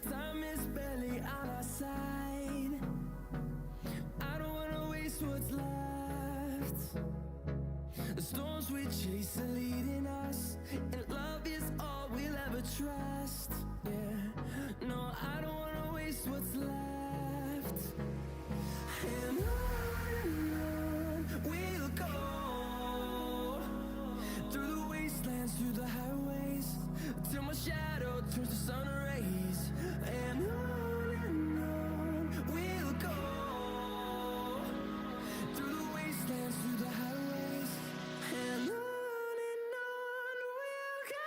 Time is barely on our side. I don't wanna waste what's left. The storms we chase are leading us, and love is all we'll ever trust. Yeah, no, I don't wanna waste what's left. And on we'll go, through the wastelands, through the highways, till my shadow turns to sun rays. And on we'll go, through the wastelands, through the highways, and on we'll go.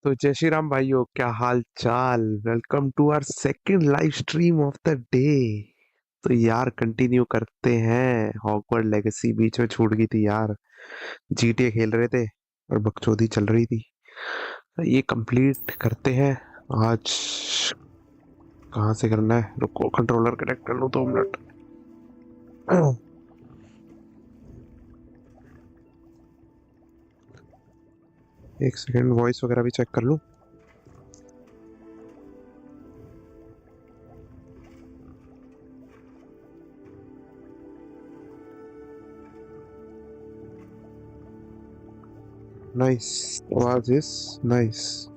तो जय श्री राम भाइयों, क्या हाल चाल। Welcome to our second live stream of the day. तो यार continue करते हैं। हॉगवर्ड लेगेसी बीच में छूट गई थी यार। जीटीए खेल रहे थे और बकचोदी चल रही थी। तो ये कंप्लीट करते हैं आज। कहाँ से करना है, रुको कंट्रोलर कनेक्ट कर लूँ 2 मिनट। एक सेकंड, वॉइस वगैरह भी चेक कर लूँ। Nice. Was is nice.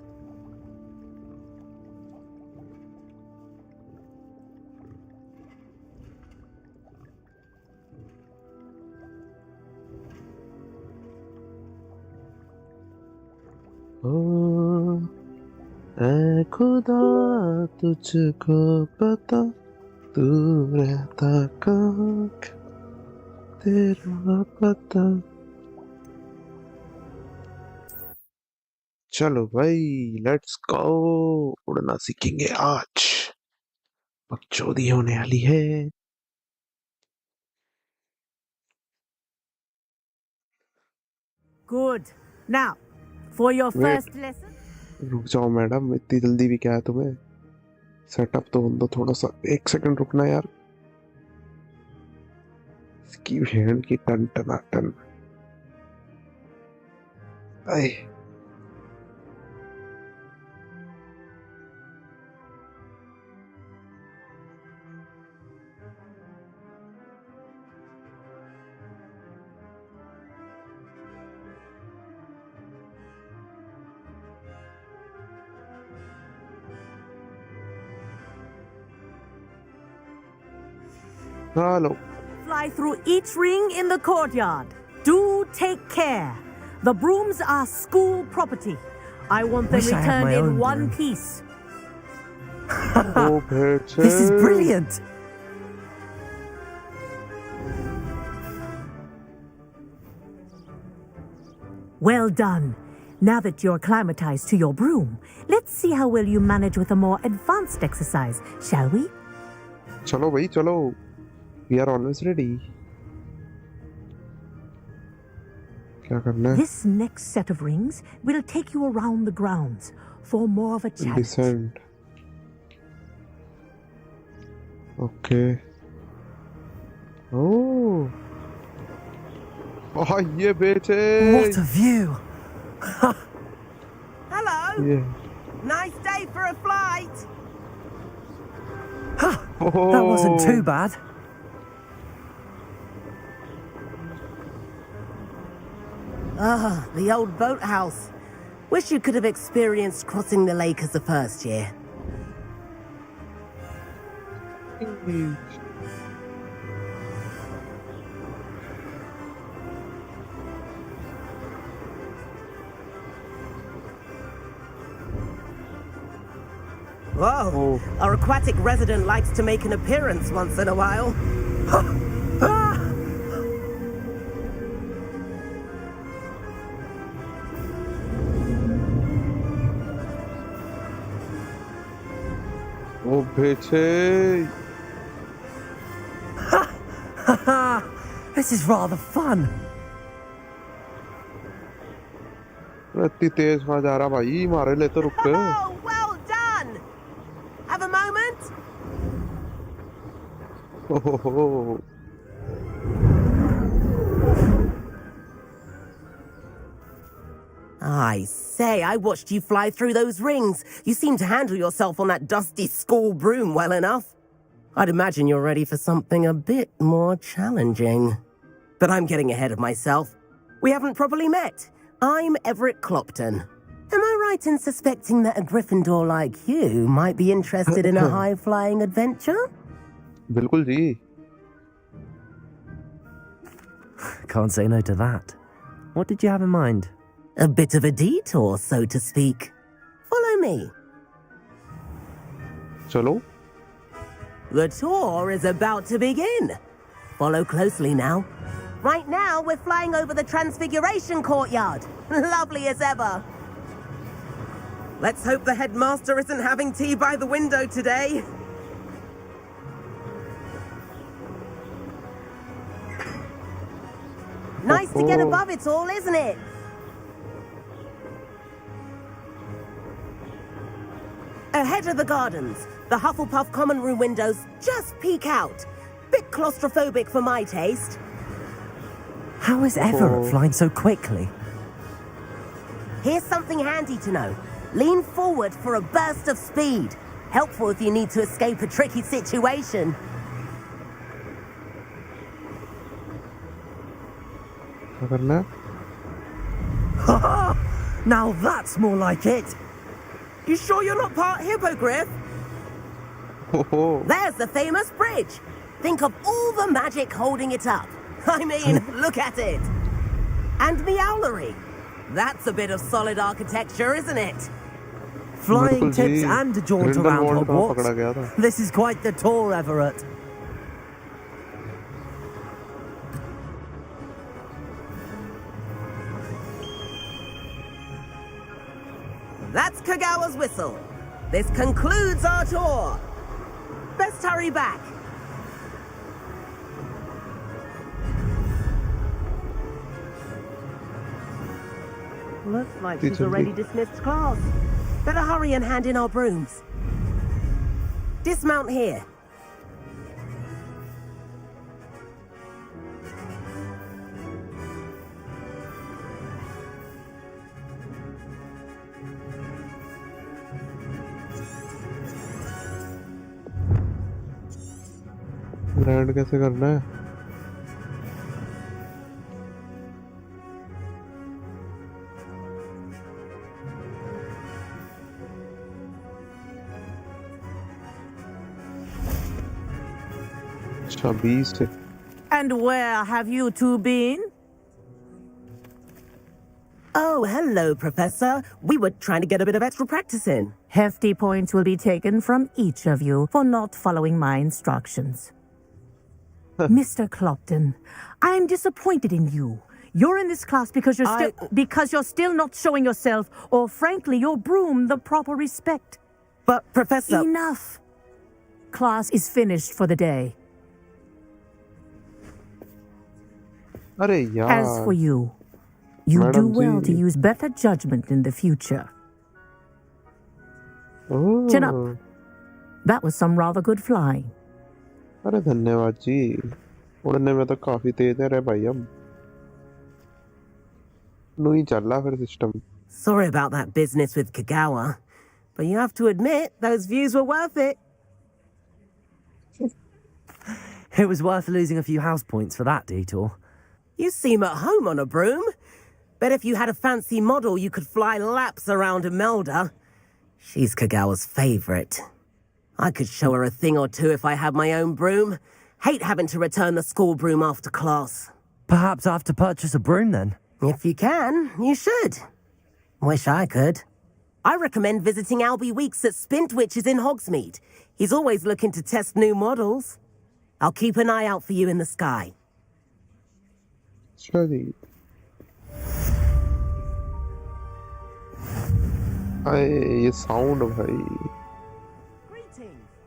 ओ ऐ खुदा तुझको पता तू रहता कहाँ, तेरा पता। चलो भाई लेट्स गो। उड़ना सीखेंगे आज, बकचोदी होने वाली है। Good. Now, for your first lesson. रुक जाओ मैडम, इतनी जल्दी भी क्या है तुम्हें। सेटअप तो होने दो थोड़ा सा। 1 सेकंड रुकना यार। इसकी हैंड की टन टनाटन। आए hello. Fly through each ring in the courtyard. Do take care. The brooms are school property. I want them Wish I had returned my in own one broom. piece. ओ भेड़ This is brilliant. Well done. Now that you're acclimatized to your broom, let's see how well you manage with a more advanced exercise, shall we? चलो भाई चलो। We are always ready. क्या करना है? This next set of rings will take you around the grounds for more of a challenge. Descend. Okay. Oh. Oh ये बेटे। What a view. Hello. Yeah. Nice day for a flight. That wasn't too bad. Ah, the old boathouse. Wish you could have experienced crossing the lake as a first year. Whoa, our aquatic resident likes to make an appearance once in a while. O भेचे Haha! This is rather fun. इतनी तेज कहाँ जा रहा भाई मारे ले तो रुक Oh, well done! Have a moment? ओहो I say, I watched you fly through those rings. You seem to handle yourself on that dusty school broom well enough. I'd imagine you're ready for something a bit more challenging. But I'm getting ahead of myself. We haven't properly met. I'm Everett Clopton. Am I right in suspecting that a Gryffindor like you might be interested in a high-flying adventure? बिल्कुल जी Can't say no to that. What did you have in mind? A bit of a detour, so to speak. Follow me. चलो The tour is about to begin. Follow closely now. Right now, we're flying over the Transfiguration Courtyard. Lovely as ever. Let's hope the headmaster isn't having tea by the window today. Nice to get above it all, isn't it? Ahead of the gardens, the Hufflepuff common room windows just peek out. Bit claustrophobic for my taste. How is Everett flying so quickly? Here's something handy to know. Lean forward for a burst of speed. Helpful if you need to escape a tricky situation. क्या करना है Haha! Now that's more like it. You sure you're not part hippogriff? ओहो There's the famous bridge. Think of all the magic holding it up. I mean, look at it. And the owlery. That's a bit of solid architecture, isn't it? Flying बिल्कुल tips ji and a jaunt Grindelwald around कहाँ पकड़ा Hogwarts. गया था This is quite the tour, Everett. That's Kagawa's whistle. This concludes our tour. Best hurry back. Looks like she's Teacher already Lee. dismissed class. Better hurry and hand in our brooms. Dismount here. Land कैसे करना है अच्छा 20 से And where have you two been? Oh, hello, Professor. We were trying to get a bit of extra practice in. Hefty points will be taken from each of you for not following my instructions. Mr. Clopton, I am disappointed in you. You're in this class because you're still not showing yourself, or frankly, your broom the proper respect. But, Professor... Enough. Class is finished for the day. अरे As यार for you, you do Madam well ji. to use better judgment in the future. Chin up. Oh That was some rather good flying. अरे धन्यवाद जी उड़ने में तो काफी तेज है रे भाई हम नू ही चल रहा फिर system Sorry about that business with Kagawa, but you have to admit, those views were worth it. It was worth losing a few house points for that detour. You seem at home on a broom. Bet if you had a fancy model, you could fly laps around Imelda. She's Kagawa's favorite. I could show her a thing or two if I had my own broom. Hate having to return the school broom after class. Perhaps I have to purchase a broom then. If you can, you should. Wish I could. I recommend visiting Albie Weeks at Spintwitches in Hogsmeade. He's always looking to test new models. I'll keep an eye out for you in the sky. अच्छा जी अरे ये sound भाई Greetings.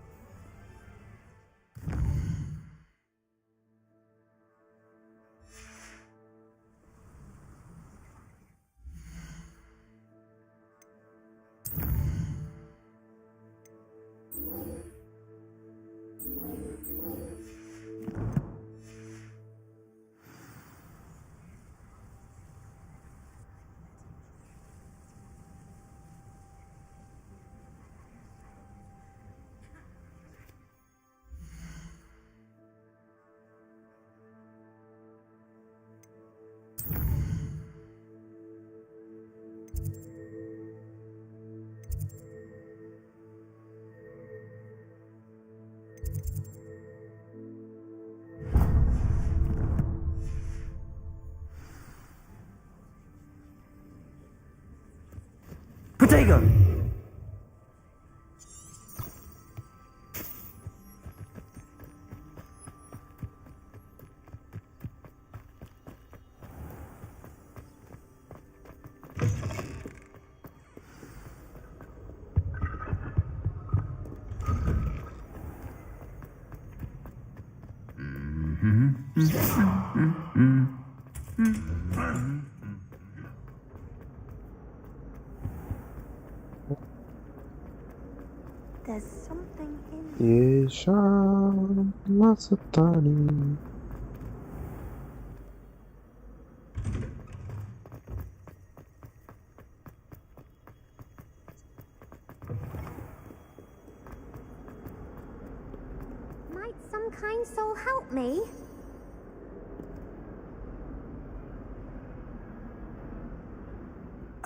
Potato! There's something in ये शाम मस्तानी. Might some kind soul help me?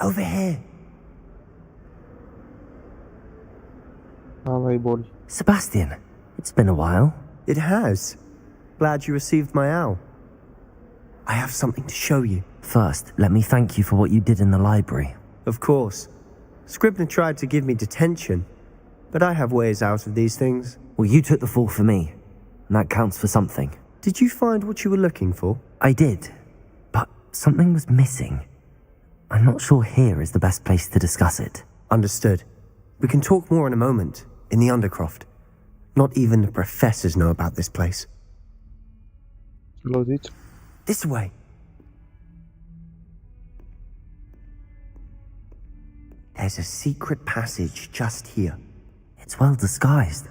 Over here. हाँ भाई बोल. Sebastian, it's been a while. It has. Glad you received my owl. I have something to show you. First, let me thank you for what you did in the library. Of course. Scribner tried to give me detention, but I have ways out of these things. Well, you took the fall for me, and that counts for something. Did you find what you were looking for? I did, but something was missing. I'm not sure here is the best place to discuss it. Understood. We can talk more in a moment, in the Undercroft. Not even the professors know about this place. चलो जी. This way. There's a secret passage just here. It's well disguised.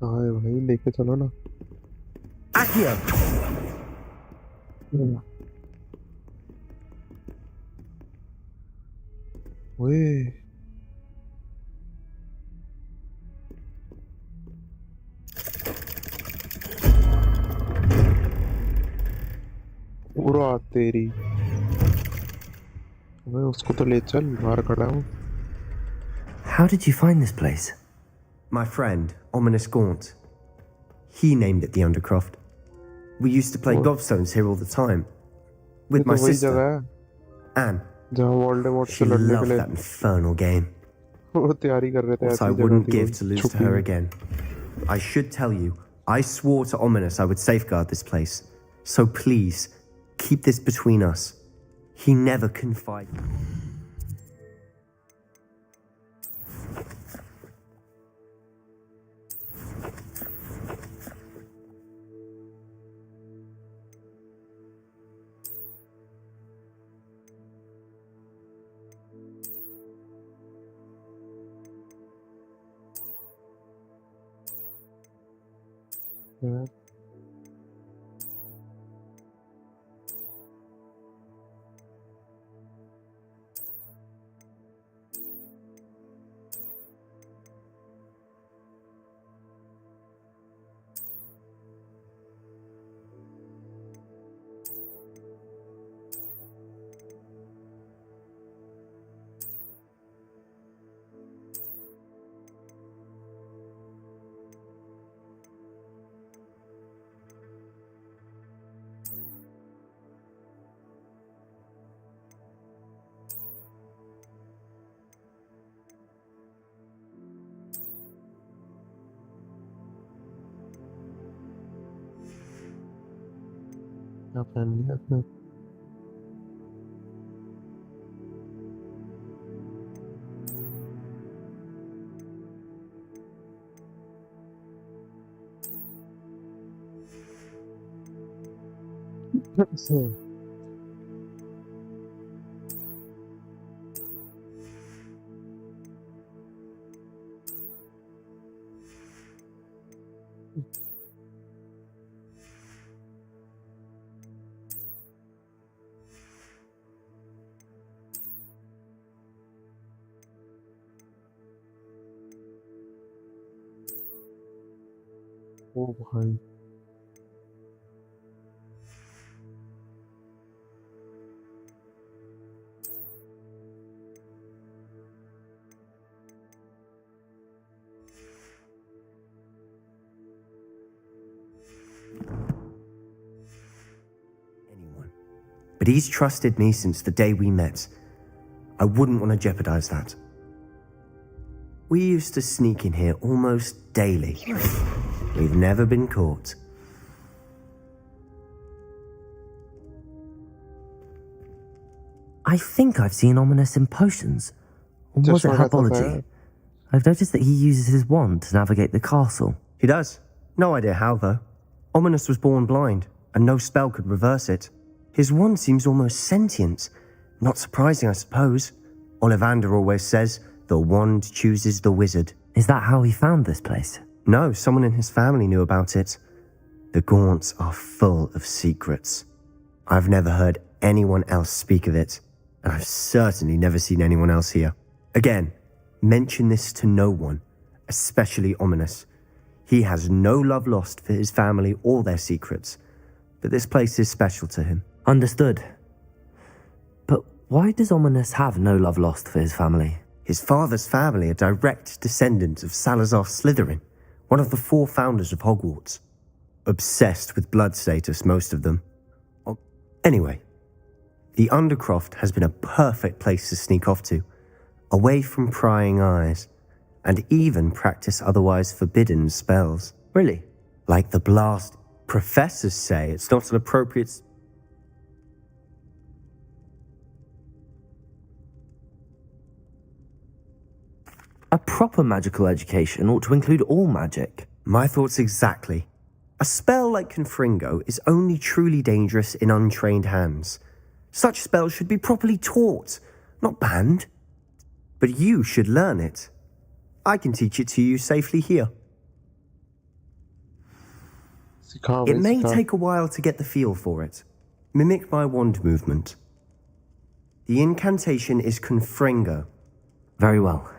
हाँ भाई लेके चलो ना. Accio! ओए. पूरा तेरी. मैं उसको तो ले चल, बाहर खड़ा हूँ. How did you find this place? My friend, Ominous Gaunt. He named it the Undercroft. We used to play gobstones here all the time. ये With my तो वही sister, जगह है Anne. जहाँ वोल्डेमॉर्ट She से लड़ने के loved लिए that infernal game. वो तैयारी कर रहे थे. What I ऐसी wouldn't जगह थी give वो, to lose to छुपी her हुई. again. I should tell you, I swore to Ominous I would safeguard this place. So please, keep this between us. He never confided. Yeah. क्या पहन लिया आपने? ओ भाई Anyone. But he's trusted me since the day we met. I wouldn't want to jeopardize that. We used to sneak in here almost daily. We've never been caught. I think I've seen Ominous in potions. Or was Just it forgot the herbology? fair. I've noticed that he uses his wand to navigate the castle. He does. No idea how, though. Ominous was born blind, and no spell could reverse it. His wand seems almost sentient. Not surprising, I suppose. Ollivander always says, the wand chooses the wizard. Is that how he found this place? No, someone in his family knew about it. The Gaunts are full of secrets. I've never heard anyone else speak of it, and I've certainly never seen anyone else here. Again, mention this to no one, especially Ominous. He has no love lost for his family or their secrets, but this place is special to him. Understood. But why does Ominous have no love lost for his family? His father's family are direct descendants of Salazar Slytherin, one of the 4 founders of Hogwarts. Obsessed with blood status, most of them. Anyway, the Undercroft has been a perfect place to sneak off to, away from prying eyes, and even practice otherwise forbidden spells. Really? Like the blast. Professors say it's not an appropriate... A proper magical education ought to include all magic. My thoughts exactly. A spell like Confringo is only truly dangerous in untrained hands. Such spells should be properly taught, not banned. But you should learn it. I can teach it to you safely here. It may take a while to get the feel for it. Mimic my wand movement. The incantation is Confringo. Very well.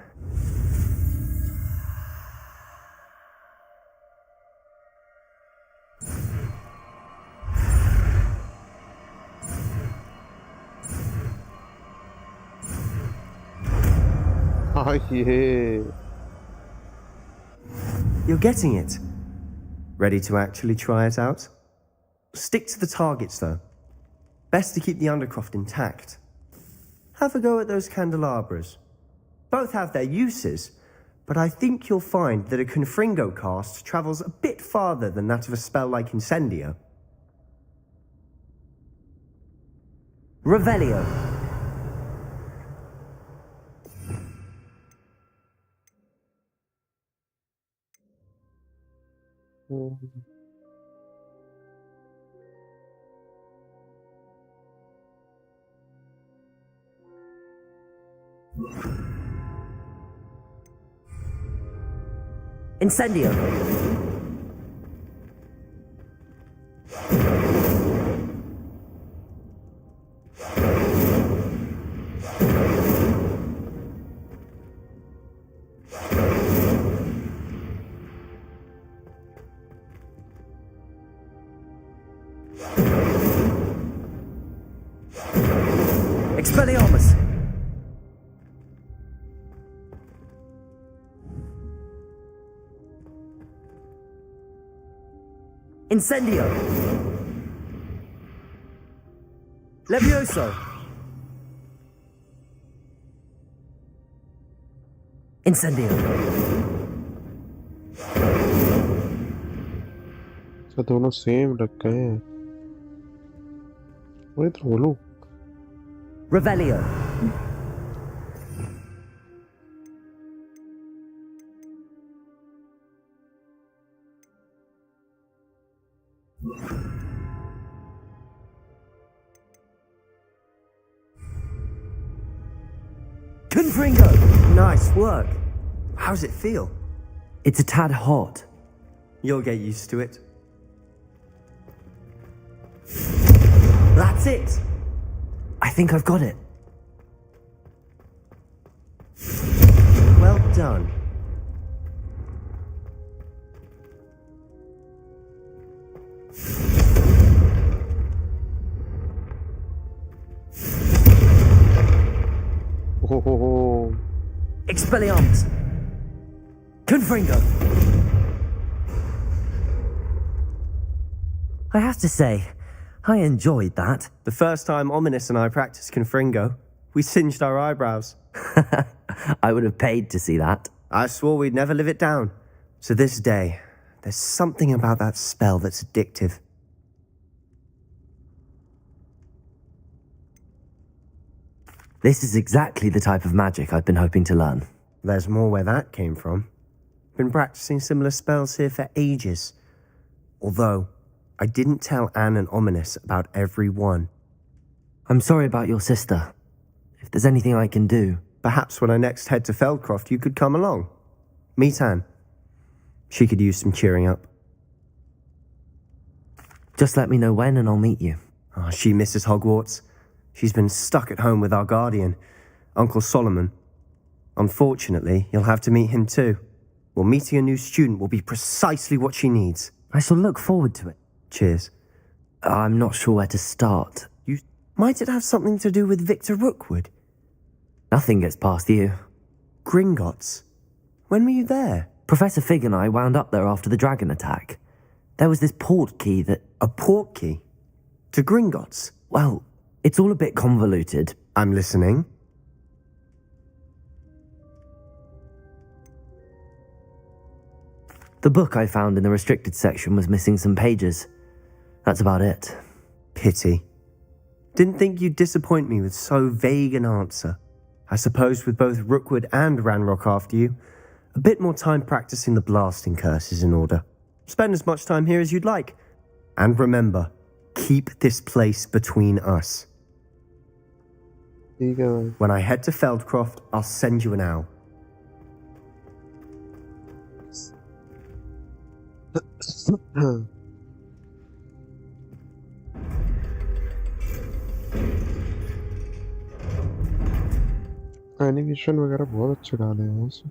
Oh yeah. You're getting it. Ready to actually try it out? Stick to the targets, though. Best to keep the Undercroft intact. Have a go at those candelabras. Both have their uses, but I think you'll find that a Confringo cast travels a bit farther than that of a spell like Incendio. Revelio. Incendio. Expelliarmus. Incendio. Levioso. Incendio. अच्छा दोनों same रख गए हैं वही तो बोलूं Revelio. Confringo! Nice work. How's it feel? It's a tad hot. You'll get used to it. That's it! I think I've got it. Well done. Oh. Expelliarmus. Confringo. I have to say, I enjoyed that. The first time Ominous and I practiced Confringo, we singed our eyebrows. I would have paid to see that. I swore we'd never live it down. To this day, there's something about that spell that's addictive. This is exactly the type of magic I've been hoping to learn. There's more where that came from. Been practicing similar spells here for ages. Although, I didn't tell Anne and Ominous about every one. I'm sorry about your sister. If there's anything I can do... Perhaps when I next head to Feldcroft, you could come along. Meet Anne. She could use some cheering up. Just let me know when and I'll meet you. Oh, she misses Hogwarts. She's been stuck at home with our guardian, Uncle Solomon. Unfortunately, you'll have to meet him too. Well, meeting a new student will be precisely what she needs. I shall look forward to it. Cheers. I'm not sure where to start. Might it have something to do with Victor Rookwood? Nothing gets past you. Gringotts? When were you there? Professor Fig and I wound up there after the dragon attack. There was this port key that... A port key? To Gringotts? Well, it's all a bit convoluted. I'm listening. The book I found in the restricted section was missing some pages. That's about it. Pity. Didn't think you'd disappoint me with so vague an answer. I suppose with both Rookwood and Ranrock after you, a bit more time practicing the blasting curse is in order. Spend as much time here as you'd like. And remember, keep this place between us. ठीक है भाई. When I head to Feldcroft, I'll send you an owl. Animation वगैरह बहुत अच्छे डाले हैं इसमें.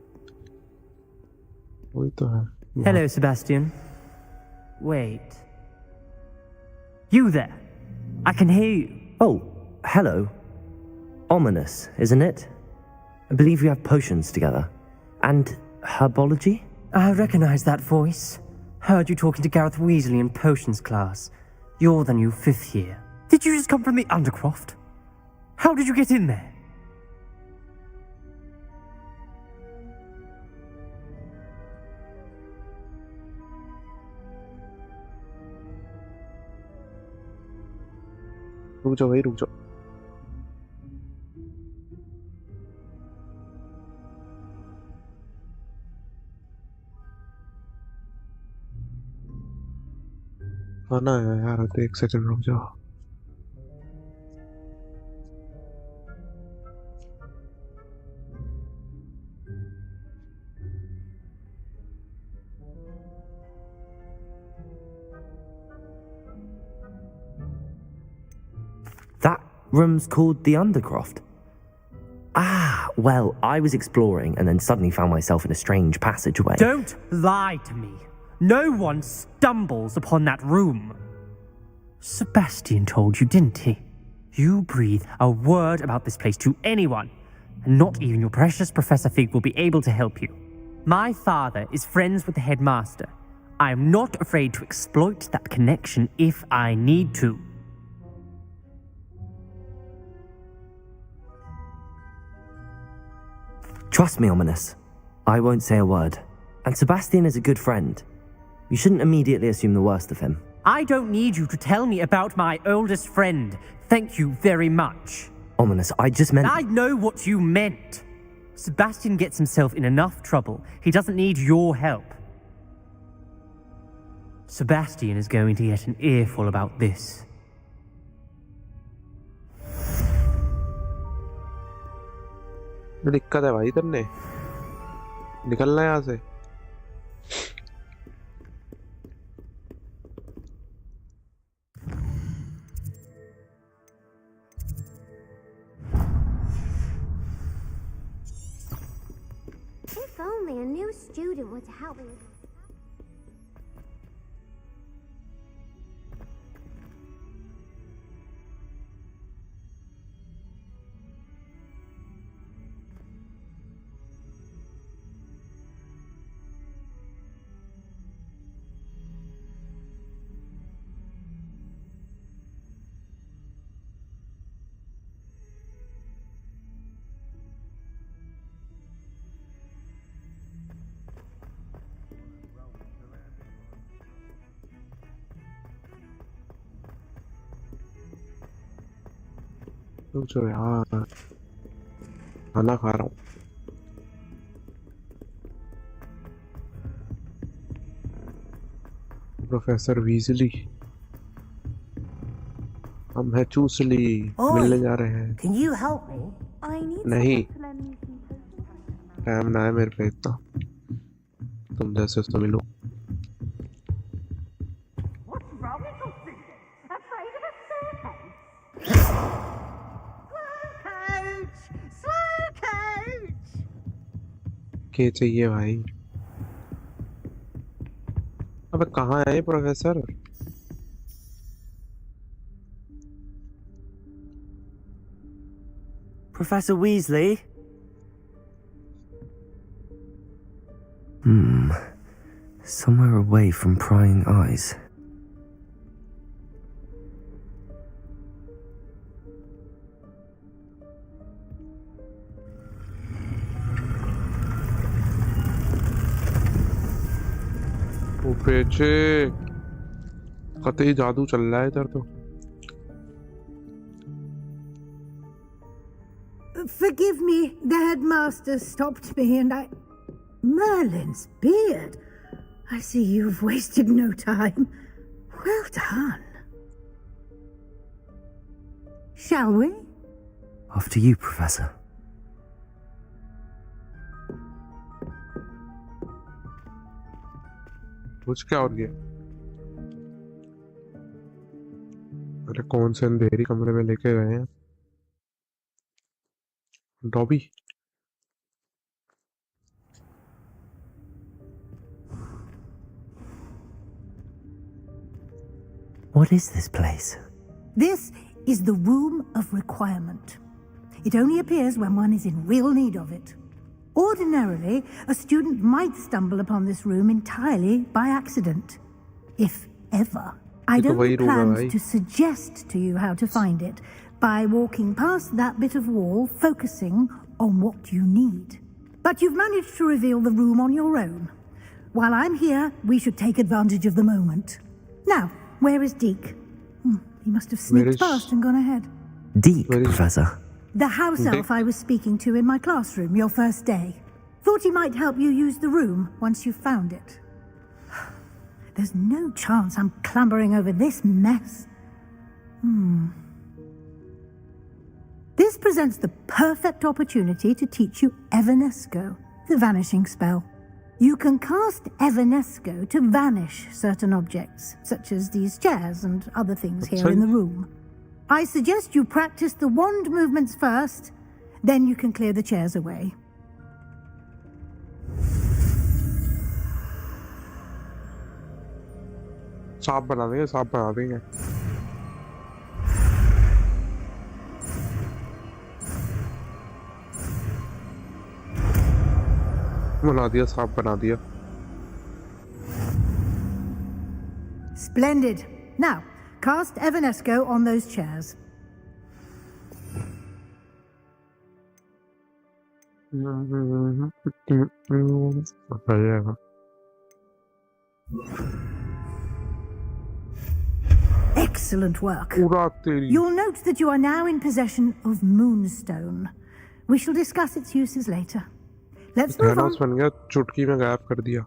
वही तो है. Hello, Sebastian. Wait. You there? I can hear you. Oh, hello. Ominous, isn't it? I believe we have potions together. And herbology? I recognize that voice. Heard you talking to Gareth Weasley in potions class. You're the new 5th year. Did you just come from the Undercroft? How did you get in there? रुक जाओ भाई, रुक जाओ. आना है यार, तो 1 second रुक जाओ. That room's called the Undercroft. Ah, well, I was exploring and then suddenly found myself in a strange passageway. Don't lie to me. No one stumbles upon that room. Sebastian told you, didn't he? You breathe a word about this place to anyone, and not even your precious Professor Fig will be able to help you. My father is friends with the headmaster. I am not afraid to exploit that connection if I need to. Trust me, Ominous. I won't say a word. And Sebastian is a good friend. You shouldn't immediately assume the worst of him. I don't need you to tell me about my oldest friend. Thank you very much. Ominous, I just meant... I know what you meant. Sebastian gets himself in enough trouble. He doesn't need your help. Sebastian is going to get an earful about this. दिक्कत है भाई, इधर ने निकलना है यहाँ से. If only a new student were to help me with... रुक जाओ यार, खाना खा रहा हूँ। प्रोफेसर वीजली, हम है चूसली, मिलने जा रहे हैं। Can you help me? I need नहीं, someone to lend me some potions. Time ना है मेरे पे इतना, तुम जैसे तो मिलो। What's wrong with you, students? Afraid of a staircase? Slow coach! क्या चाहिए भाई? अबे कहाँ है professor? Professor Weasley? Somewhere away from prying eyes. ओ पेचे, कतई जादू चल रहा है इधर तो। Forgive me, the headmaster stopped me and I... Merlin's beard. I see you've wasted no time. Well done. Shall we? After you, Professor. कुछ क्या हो गया? अरे कौन से अंधेरी कमरे में लेके गए हैं? Dobby? What is this place? This is the Room of Requirement. It only appears when one is in real need of it. Ordinarily, a student might stumble upon this room entirely by accident. If ever. I don't make plans to suggest to you how to find it by walking past that bit of wall, focusing on what you need. But you've managed to reveal the room on your own. While I'm here, we should take advantage of the moment. Now, where is Deke? He must have sneaked past and gone ahead. Deke, Professor. The house elf I was speaking to in my classroom your first day. Thought he might help you use the room once you found it. There's no chance I'm clambering over this mess. This presents the perfect opportunity to teach you Evanesco, the vanishing spell. You can cast Evanesco to vanish certain objects, such as these chairs and other things here in the room. I suggest you practice the wand movements first, then you can clear the chairs away. सांप बना देंगे, सांप बना देंगे। बना दिया, सांप बना दिया। Splendid. Now, cast Evanesco on those chairs. Excellent work. You'll note that you are now in possession of Moonstone. We shall discuss its uses later. Let's move on. बन गया, चुटकी में गायब कर दिया।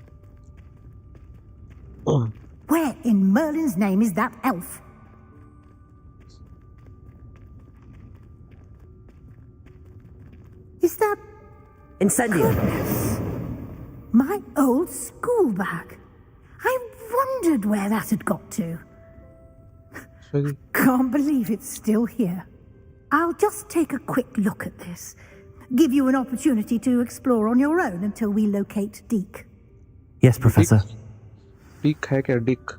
Where in Merlin's name is that elf? Is that... Incendio. My old school bag. I wondered where that had got to. Can't believe it's still here. I'll just take a quick look at this. give you an opportunity to explore on your own until we locate Deke. Yes, Professor. Dick है क्या Dick?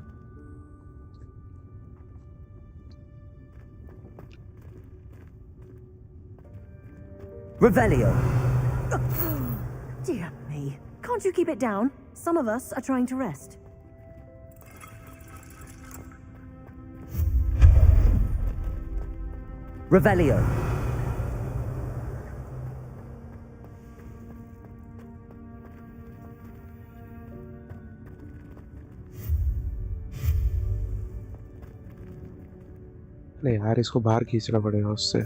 Revelio. Dear me. Can't you keep it down? Some of us are trying to rest. Revelio. नहीं यार, इसको बाहर खींचना पड़ेगा उससे।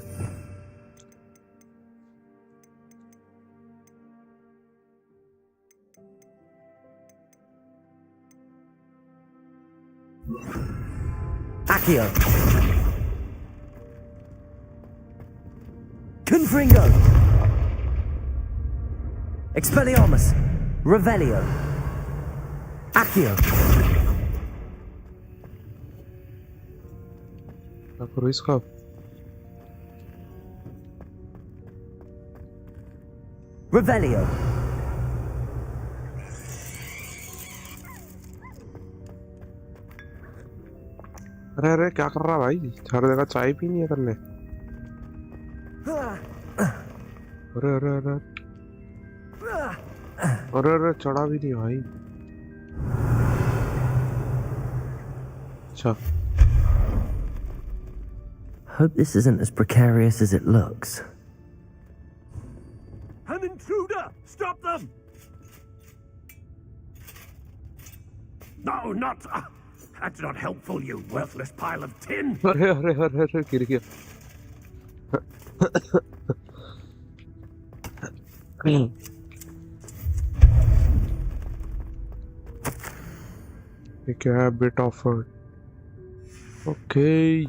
Accio. Confringo. Expelliarmus. Revelio. Accio. क्या करूँ इसका? Revelio. अरे अरे क्या कर रहा भाई? हर जगह चाय पीनी है करने। अरे अरे अरे अरे अरे चढ़ा भी नहीं भाई। अच्छा, Hope this isn't as precarious as it looks. An intruder! Stop them! No, not... that's not helpful, you worthless pile of tin! अरे अरे अरे अरे गिर गया। ये क्या है? Bit offer. ओके,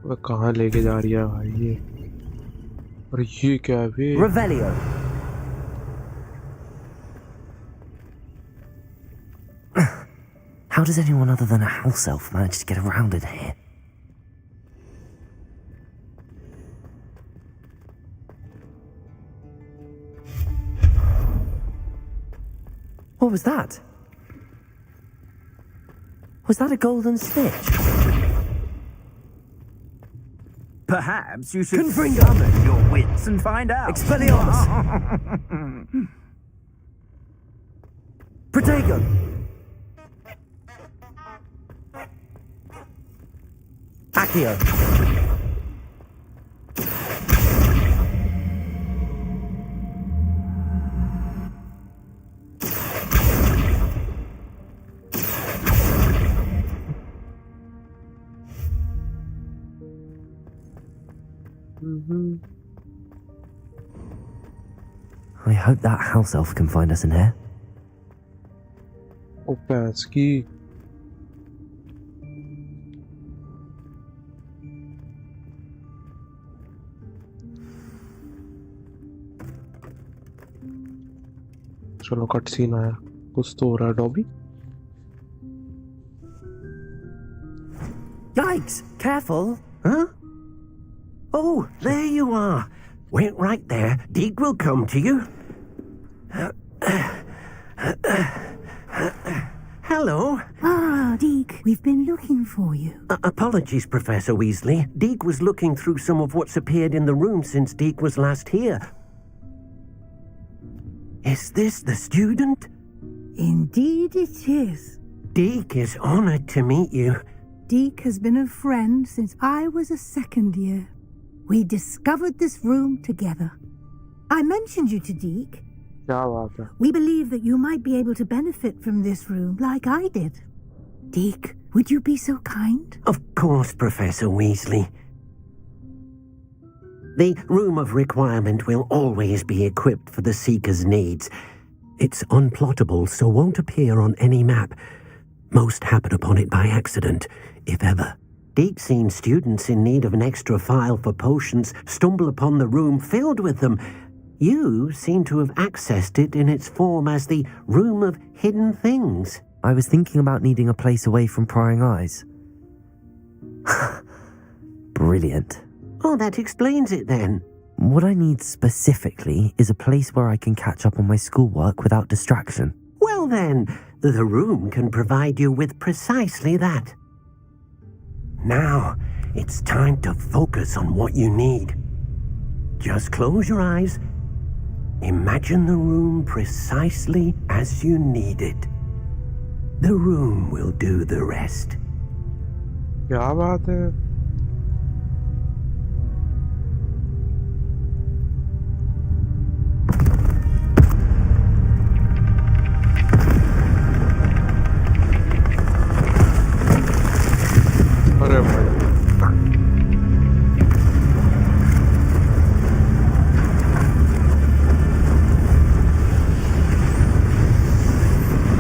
वह कहाँ लेके जा रही है भाई ये? और ये क्या है बे? Revelio. How does anyone other than a house elf manage to get around in here? What was that? Was that a golden snitch? Perhaps you should Confringo. summon your wits and find out. Expelliarmus. Protego. Accio. I hope that house elf can find us in here. ओ पैस की। चलो cut scene आया, कुछ तो हो रहा है। Dobby Yikes! Careful. Huh? Oh, there you are. Wait right there. Deke will come to you. Hello. Ah, Deke, we've been looking for you. Apologies, Professor Weasley. Deke was looking through some of what's appeared in the room since Deke was last here. Is this the student? Indeed it is. Deke is honored to meet you. Deke has been a friend since I was a second year. We discovered this room together. I mentioned you to Deke. क्या बात है? We believe that you might be able to benefit from this room like I did. Deke, would you be so kind? Of course, Professor Weasley. The Room of Requirement will always be equipped for the Seeker's needs. It's unplottable, so won't appear on any map. Most happen upon it by accident, if ever. Deke's seen students in need of an extra file for potions stumble upon the room filled with them. You seem to have accessed it in its form as the Room of Hidden Things. I was thinking about needing a place away from prying eyes. Brilliant. Oh, that explains it then. What I need specifically is a place where I can catch up on my schoolwork without distraction. Well then, the room can provide you with precisely that. Now, it's time to focus on what you need. Just close your eyes. Imagine the room precisely as you need it. The room will do the rest. क्या बात है? अरे भाई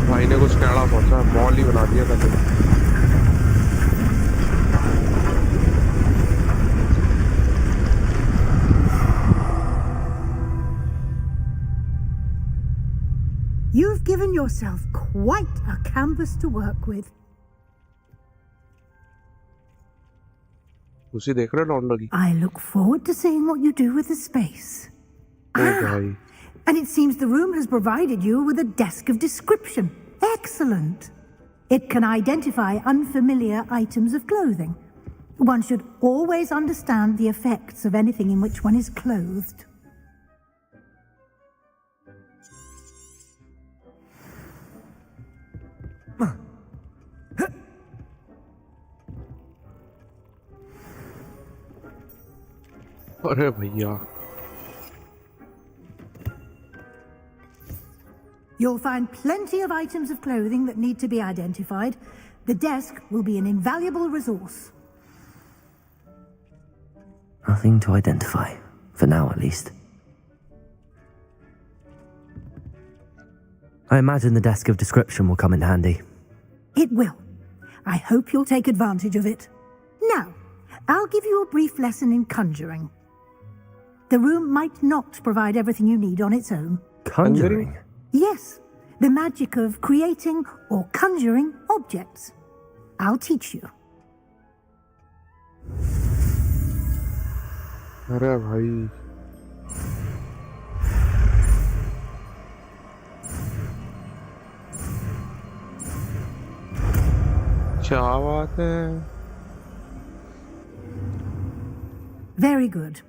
भाई ने कुछ कहना सोचा, मॉल ही बना दिया था। You've given yourself quite a canvas to work with. उसी देख रहे लौंडा की। I look forward to seeing what you do with the space. ओ भाई And it seems the room has provided you with a desk of description. Excellent. It can identify unfamiliar items of clothing. One should always understand the effects of anything in which one is clothed. अरे भैया You'll find plenty of items of clothing that need to be identified. The desk will be an invaluable resource. Nothing to identify, for now at least. I imagine the desk of description will come in handy. It will. I hope you'll take advantage of it. Now, I'll give you a brief lesson in conjuring. The room might not provide everything you need on its own. Conjuring? Yes, the magic of creating or conjuring objects. I'll teach you. अरे भाई क्या बात है? Very good.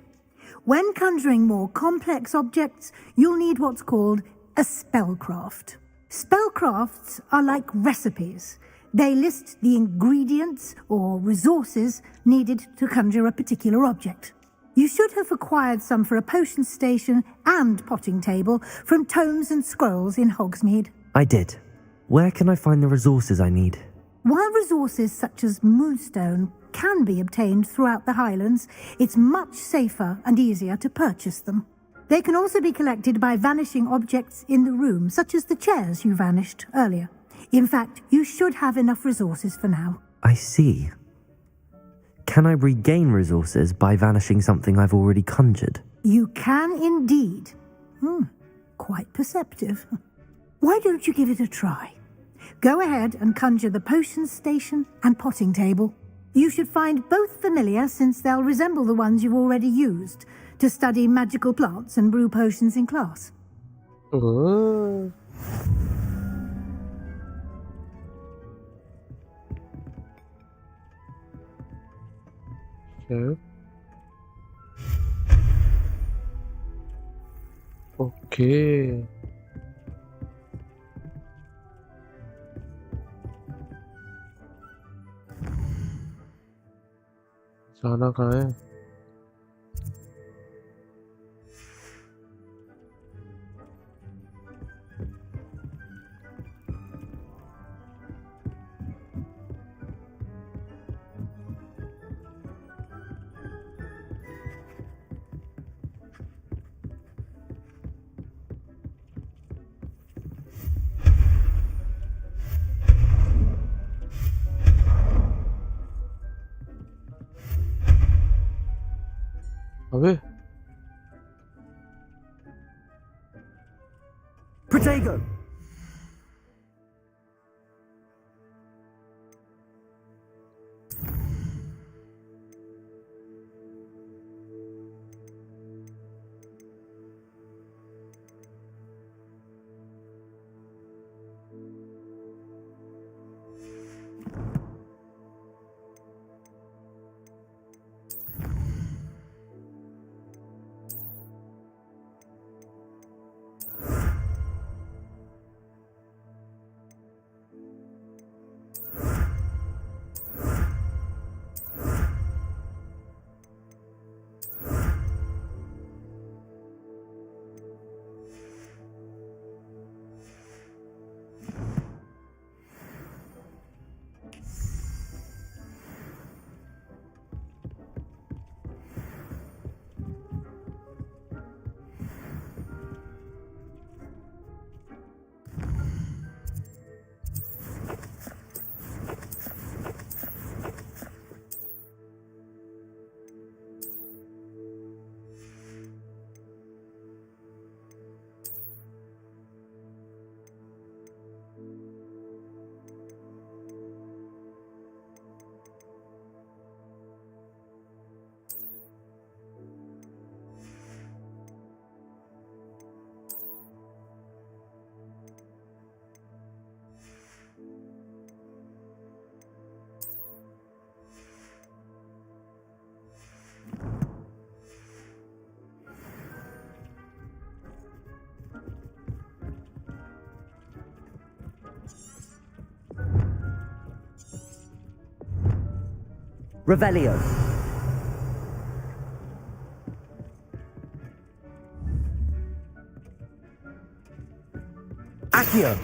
When conjuring more complex objects, you'll need what's called a spellcraft. Spellcrafts are like recipes. They list the ingredients or resources needed to conjure a particular object. You should have acquired some for a potion station and potting table from tomes and scrolls in Hogsmeade. I did. Where can I find the resources I need? While resources such as moonstone can be obtained throughout the Highlands, it's much safer and easier to purchase them. They can also be collected by vanishing objects in the room, such as the chairs you vanished earlier. In fact, you should have enough resources for now. I see. Can I regain resources by vanishing something I've already conjured? You can indeed. Quite perceptive. Why don't you give it a try? Go ahead and conjure the potion station and potting table. You should find both familiar, since they'll resemble the ones you've already used to study magical plants and brew potions in class. ओह, क्या? Okay जाना कहाँ है? अबे Protego! Revelio. Accio.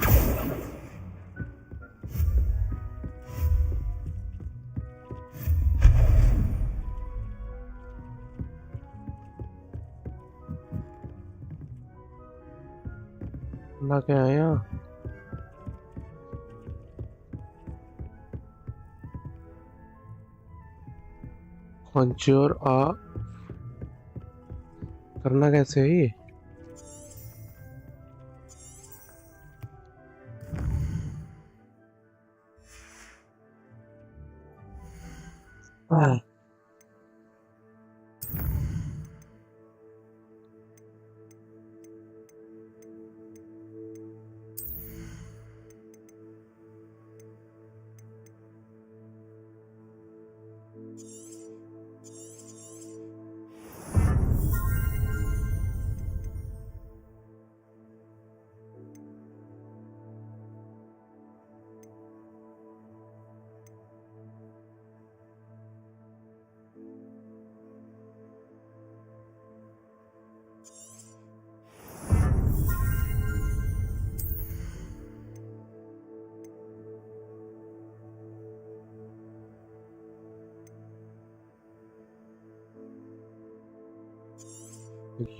ना क्या आया conjure a करना कैसे है ये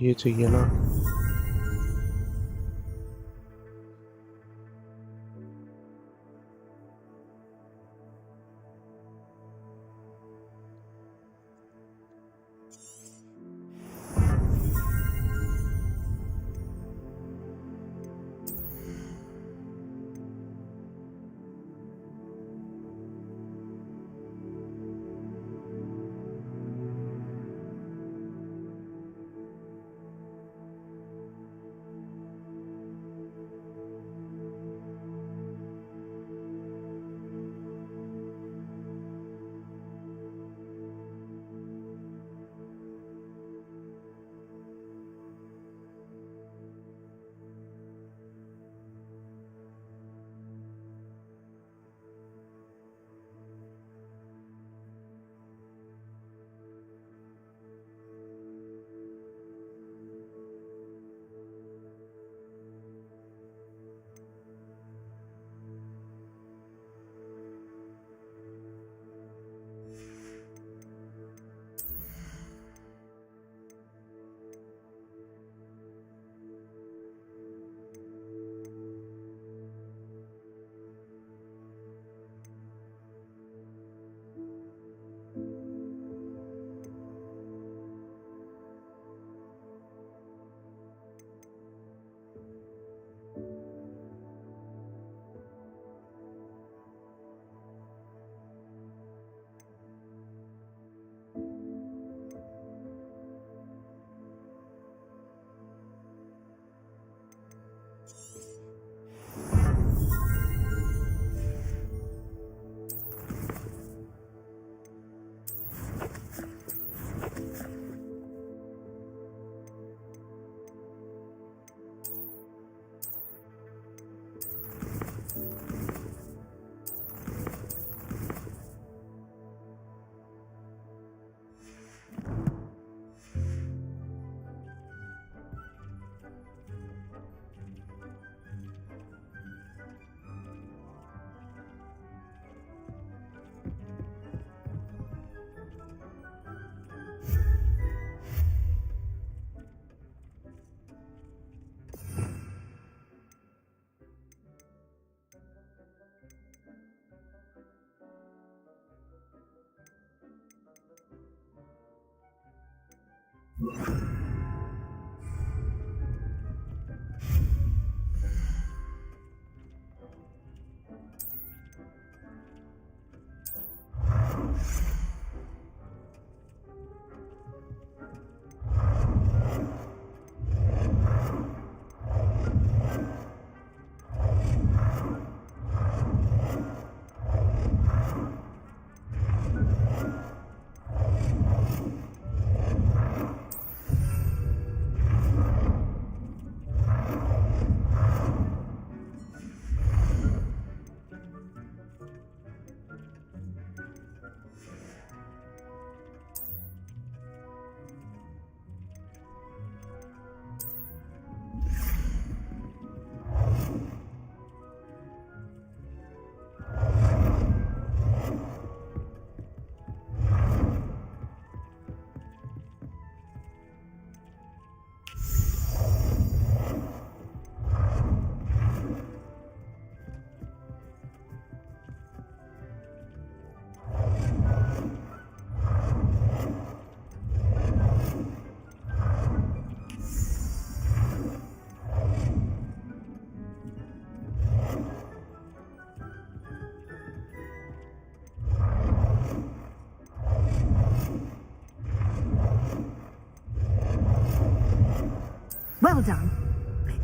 ये चाहिए ना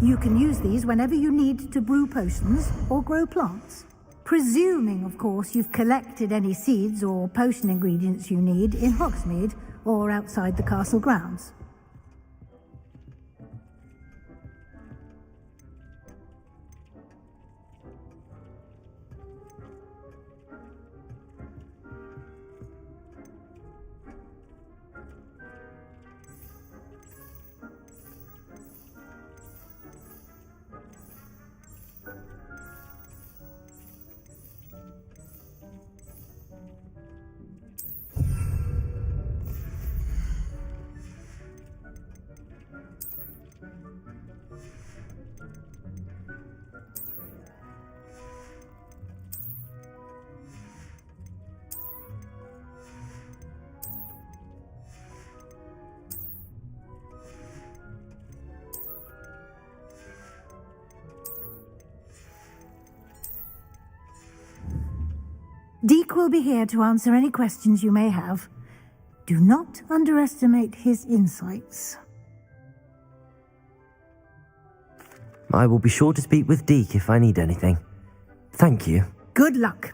You can use these whenever you need to brew potions or grow plants. Presuming, of course, you've collected any seeds or potion ingredients you need in Hogsmeade or outside the castle grounds. Deke will be here to answer any questions you may have. Do not underestimate his insights. I will be sure to speak with Deke if I need anything. Thank you. Good luck.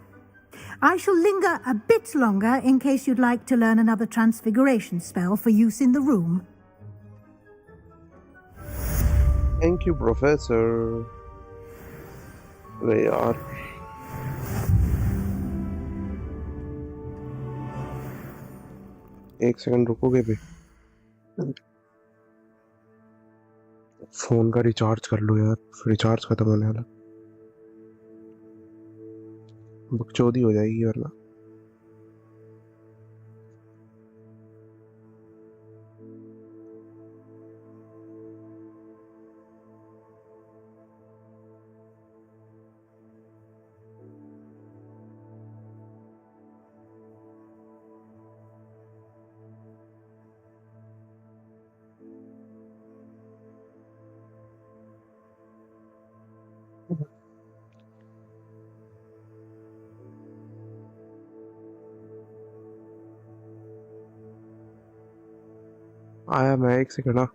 I shall linger a bit longer in case you'd like to learn another transfiguration spell for use in the room. Thank you, Professor. अरे यार एक second रुकोगे भी? Phone का recharge कर लो यार, recharge खत्म होने वाला, बकचोदी हो जाएगी वरना। आया मैं, एक सेकंड। हाँ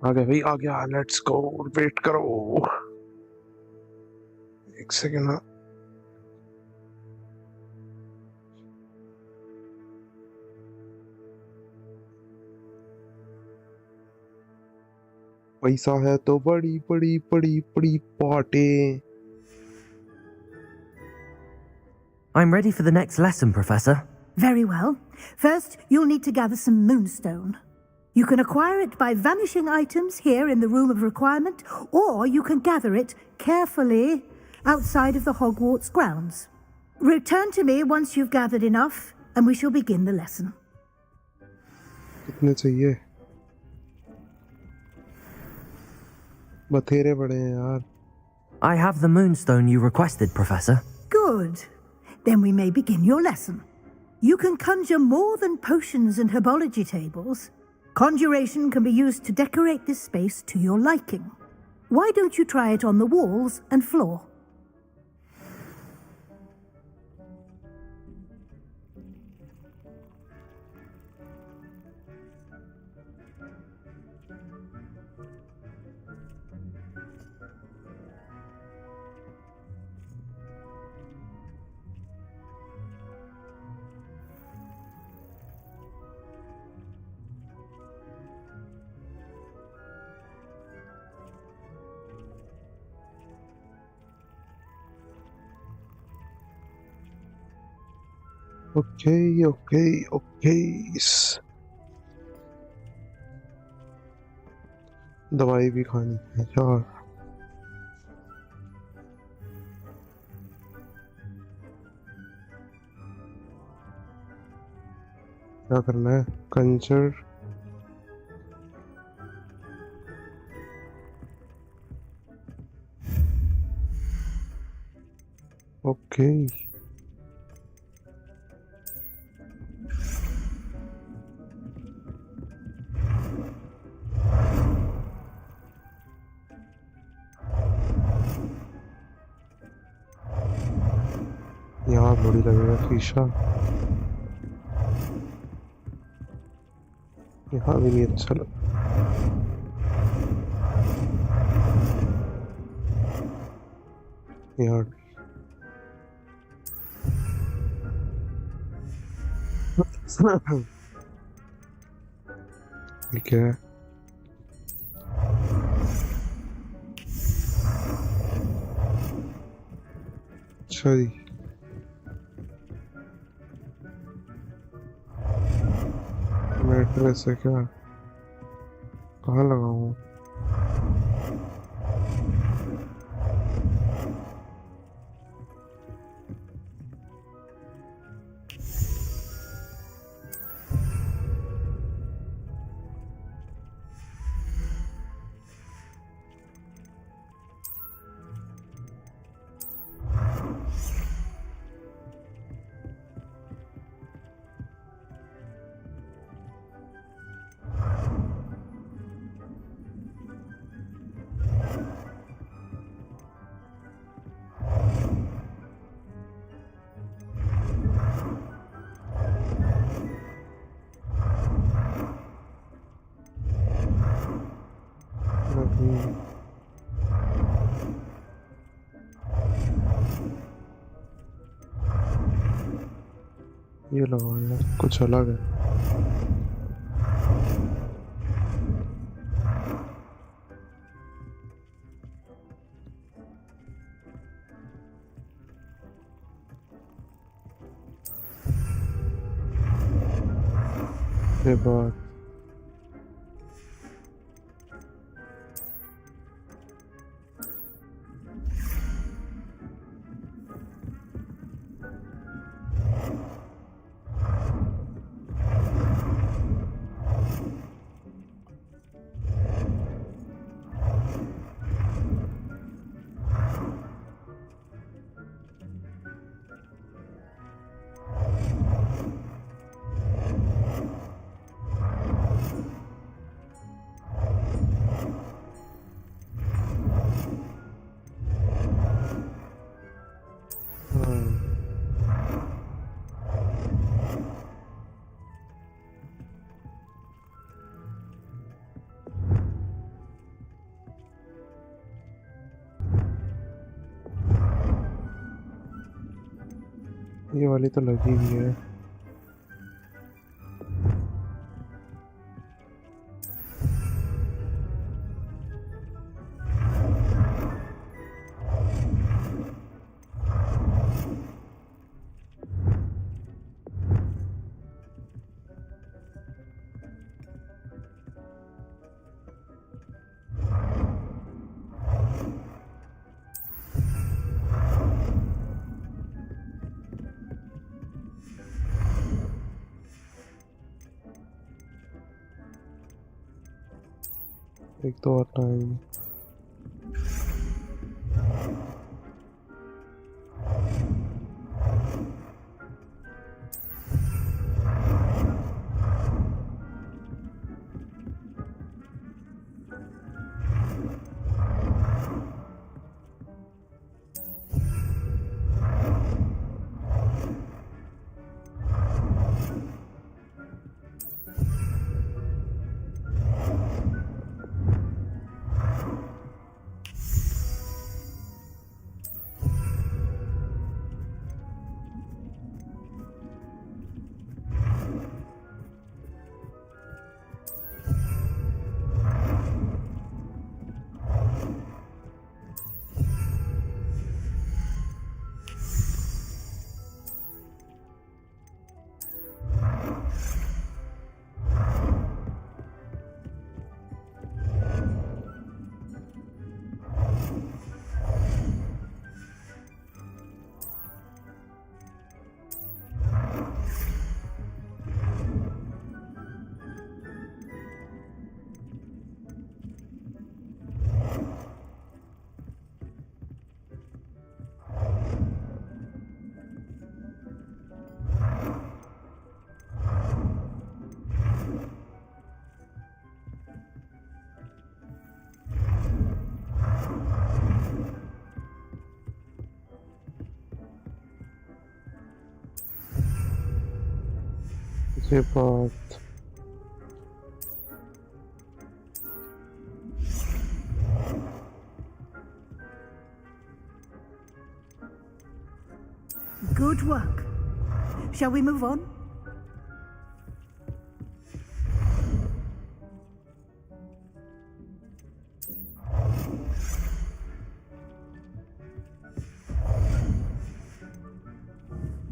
आ गया भाई, आ गया। लेट्स गो, वेट करो एक सेकेंड। पैसा है तो बड़ी बड़ी बड़ी बड़ी party. I'm ready for the next lesson, Professor. Very well. First, you'll need to gather some moonstone. You can acquire it by vanishing items here in the Room of Requirement, or you can gather it carefully outside of the Hogwarts grounds. Return to me once you've gathered enough, and we shall begin the lesson. कितने चाहिए? बथेरे बड़े हैं यार। I have the moonstone you requested, Professor. Good. Then we may begin your lesson. You can conjure more than potions and herbology tables. Conjuration can be used to decorate this space to your liking. Why don't you try it on the walls and floor? Okay. दवाई भी खानी है यार। क्या करना है? Kanjar okay. यहाँ थोड़ी लगेगा शीशा। यहाँ भी नहीं अच्छा लग। यहाँ ठीक है। अच्छा जी, मैट्रेस है क्या? कहाँ लगाऊं? ये लगाओ यार, कुछ अलग है। ये बात ये वाली तो लगी हुई है। एक तो और टाइम के बाद Good work. Shall we move on?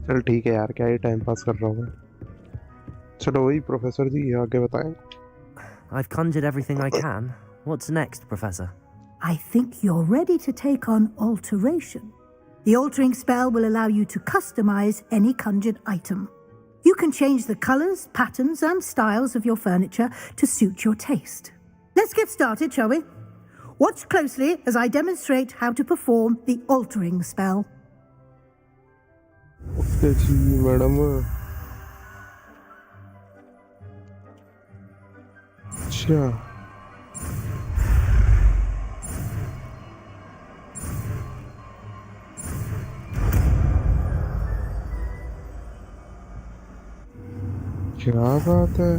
चल ठीक है यार, क्या ही टाइम पास कर रहा हूँ मैं। चलो वही प्रोफेसर जी आगे बताएं। I've conjured everything I can. What's next, Professor? I think you're ready to take on alteration. The altering spell will allow you to customize any conjured item. You can change the colors, patterns, and styles of your furniture to suit your taste. Let's get started, shall we? Watch closely as I demonstrate how to perform the altering spell. Okay जी madam. अच्छा क्या बात है।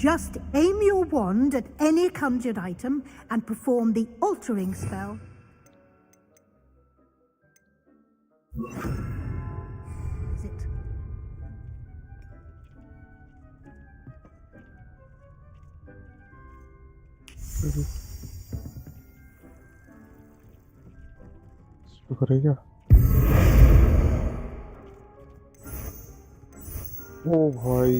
Just aim your wand at any conjured item and perform the altering spell. Is it? शुरू करेगा। ओ भाई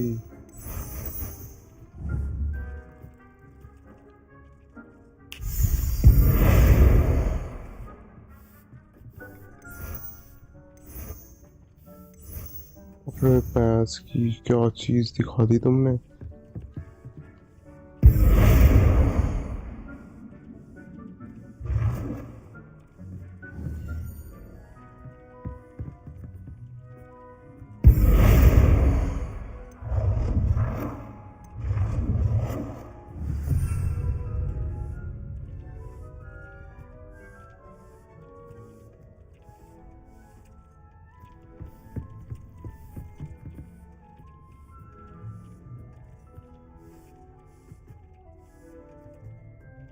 अपने पैस की क्या चीज दिखा दी तुमने।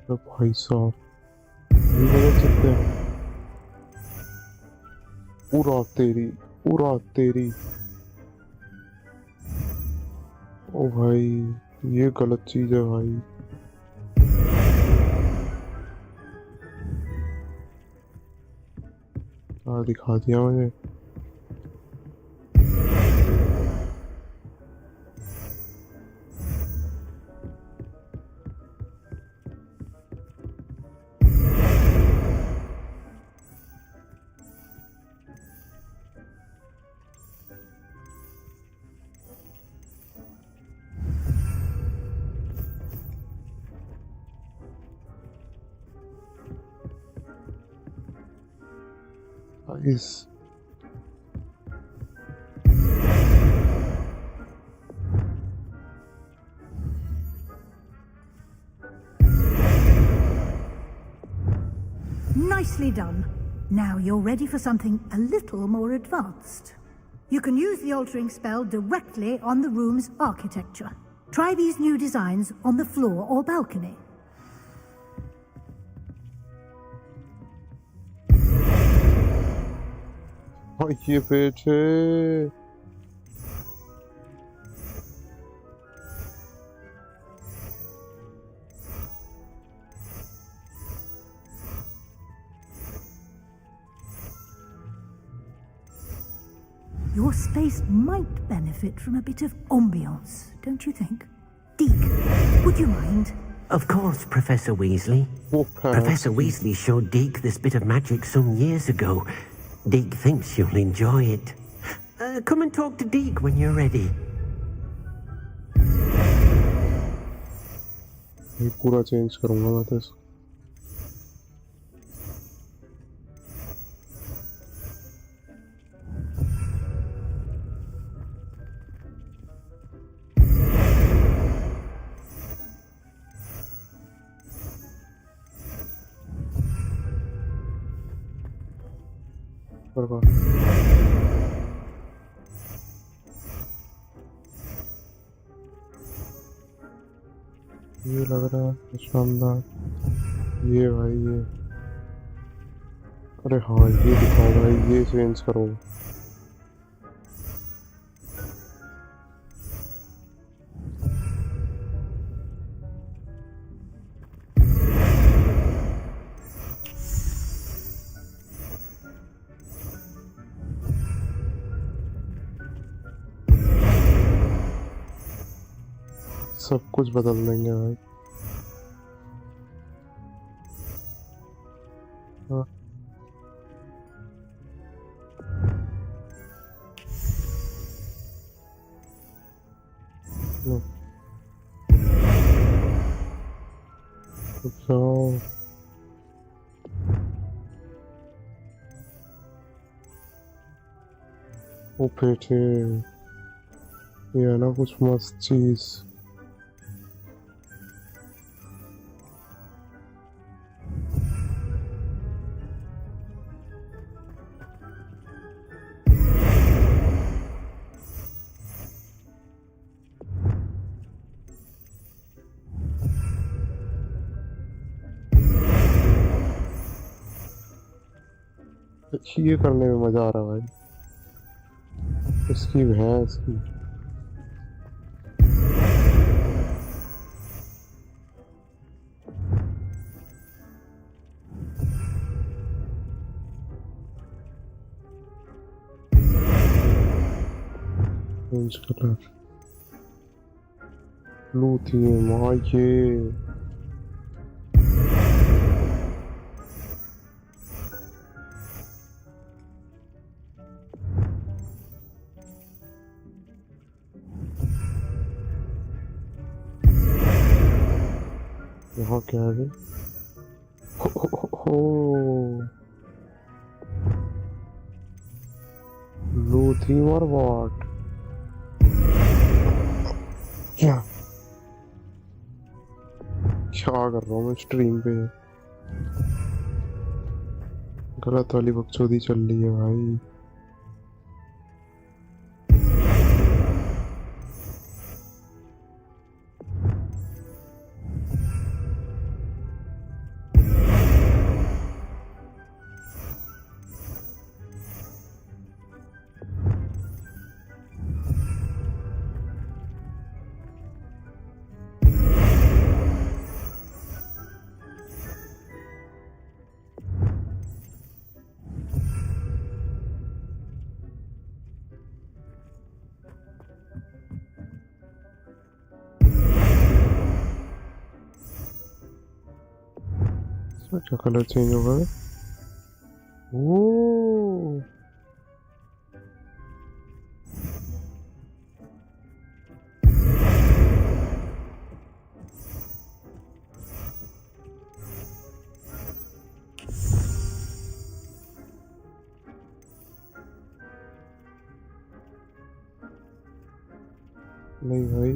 तो भाई साहब ये बदल सकते हैं पूरा तेरी पूरा तेरी। ओ भाई ये गलत चीज है भाई। हाँ दिखा दिया मुझे। इस Nicely done. Now you're ready for something a little more advanced. You can use the altering spell directly on the room's architecture. Try these new designs on the floor or balcony. हाँ ये page है। Your space might benefit from a bit of ambiance, don't you think? Deke, would you mind? Of course, Professor Weasley. वो Professor Weasley showed Deke this bit of magic some years ago. Deke thinks you'll enjoy it. Come and talk to Deke when you're ready. ये पूरा change करूंगा मैं तो इसको। बर्बाद। ये लग रहा है शानदार। ये भाई ये, अरे हाँ ये दिखाओ भाई, ये चेंज करो। सब कुछ बदल देंगे भाई। हाँ। लो। अच्छा वो पेटे, ये है ना कुछ मस्त चीज। ये करने में मजा आ रहा है भाई। इसकी भैंस की चेंज कलर ब्लू थीम। हाँ ये यहाँ क्या है? हो ब्लू थीम और व्हाट? क्या क्या कर रहा हूँ मैं स्ट्रीम पे? गलत वाली बकचोदी चल रही है भाई। इसमें क्या कलर चेंज होगा? ओह नहीं भाई,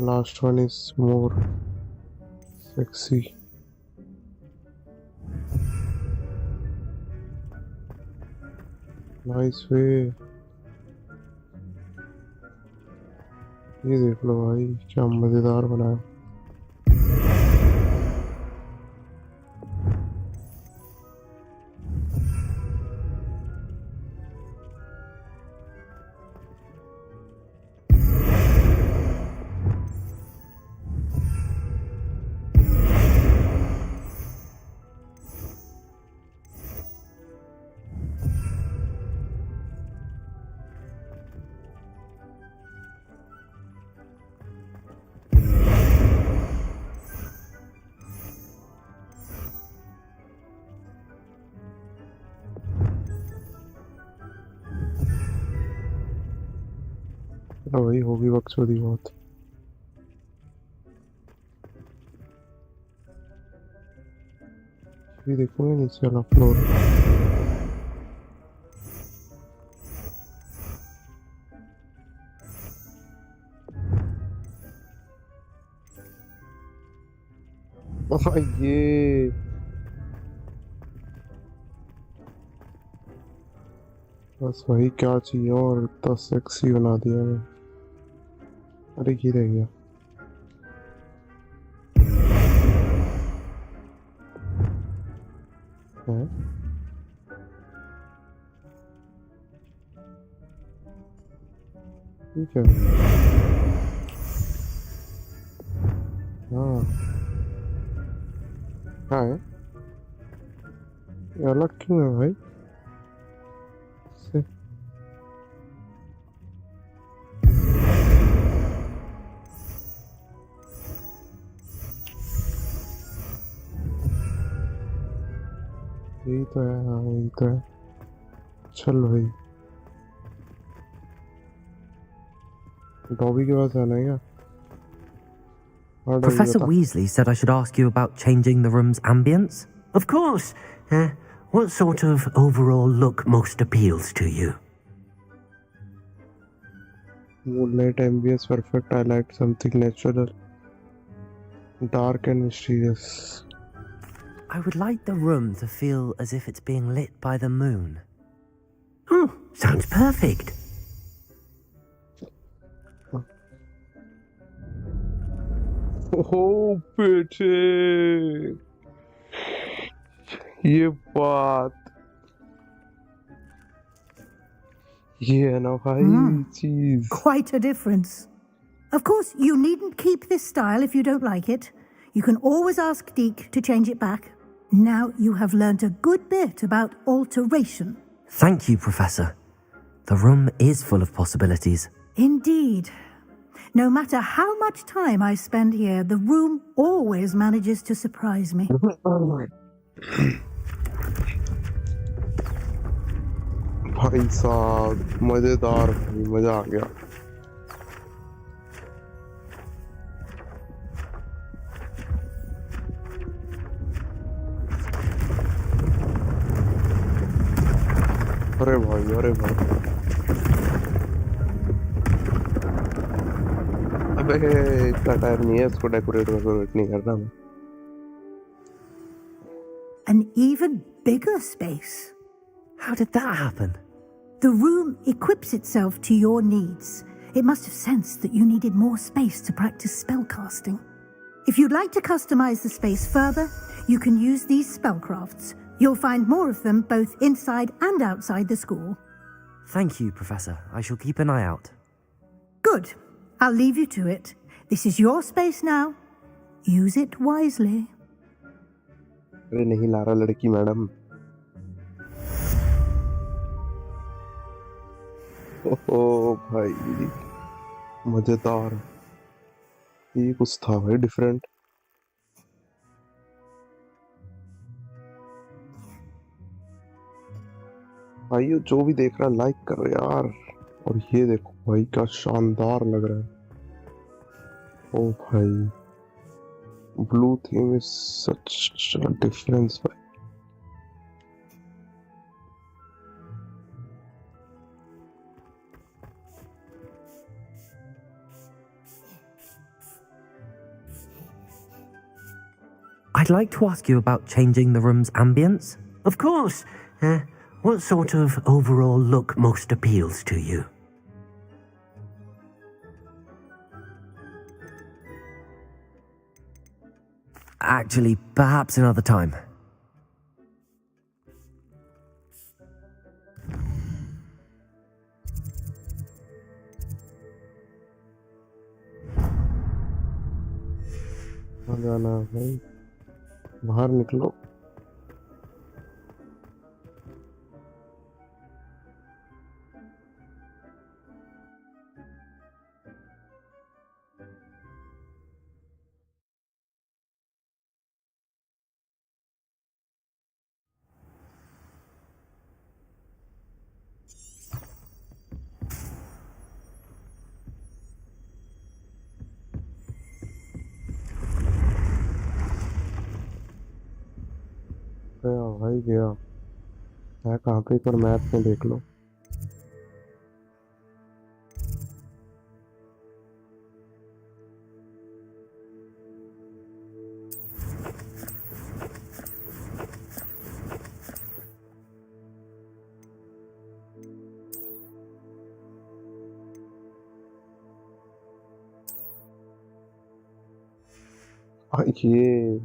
last one is more sexy. Nice way. ये देख लो भाई, क्या मजेदार बनाया. वही होगी बकचोदी बहुत. ये देखोगे नीचे वाला फ्लोर. ये बस वही क्या चाहिए और इतना सेक्सी बना दिया है. अरे ये रह गया. है? ठीक है. हाँ हाँ है. ये अलग क्यों है भाई से? यही तो है. हाँ यही तो है. चल भाई, डॉबी के पास जाना है क्या? हाँ, डॉबी Professor बता. Weasley said I should ask you about changing the room's ambience. Of course. What sort of overall look most appeals to you? Moonlight ambience perfect. I like something natural, dark and mysterious. I would like the room to feel as if it's being lit by the moon. Oh, sounds perfect. ओ बेटे, ये बात, ये है ना भाई चीज. Quite a difference. Of course, you needn't keep this style if you don't like it. You can always ask Deke to change it back. Now you have learnt a good bit about alteration. Thank you, Professor. The room is full of possibilities. Indeed. No matter how much time I spend here, the room always manages to surprise me. भाई साहब मजेदार भाई, मजा आ गया. अरे भाई, अरे भाई, अबे इतना टाइम नहीं है इसको डेकोरेट नहीं करना. An even bigger space. How did that happen? The room equips itself to your needs. It must have sensed that you needed more space to practice spellcasting. If you'd like to customize the space further, you can use these spellcrafts. You'll find more of them both inside and outside the school. Thank you, Professor. I shall keep an eye out. Good. I'll leave you to it. This is your space now. Use it wisely. अरे नहीं ला रहा लड़की madam. ओह भाई मजेदार. ये कुछ था भाई डिफरेंट। भाई जो भी देख रहा है लाइक करो यार। और ये देखो भाई क्या शानदार लग रहा है। ओ भाई blue theme is such a difference भाई। I'd like to ask you about changing the room's ambience. Of course. What sort of overall look most appeals to you? Actually, perhaps another time. कहाँ जाना है भाई? बाहर निकलो। गया भाई गया है कहाँ पे? एक बार मैप में देख लो। ये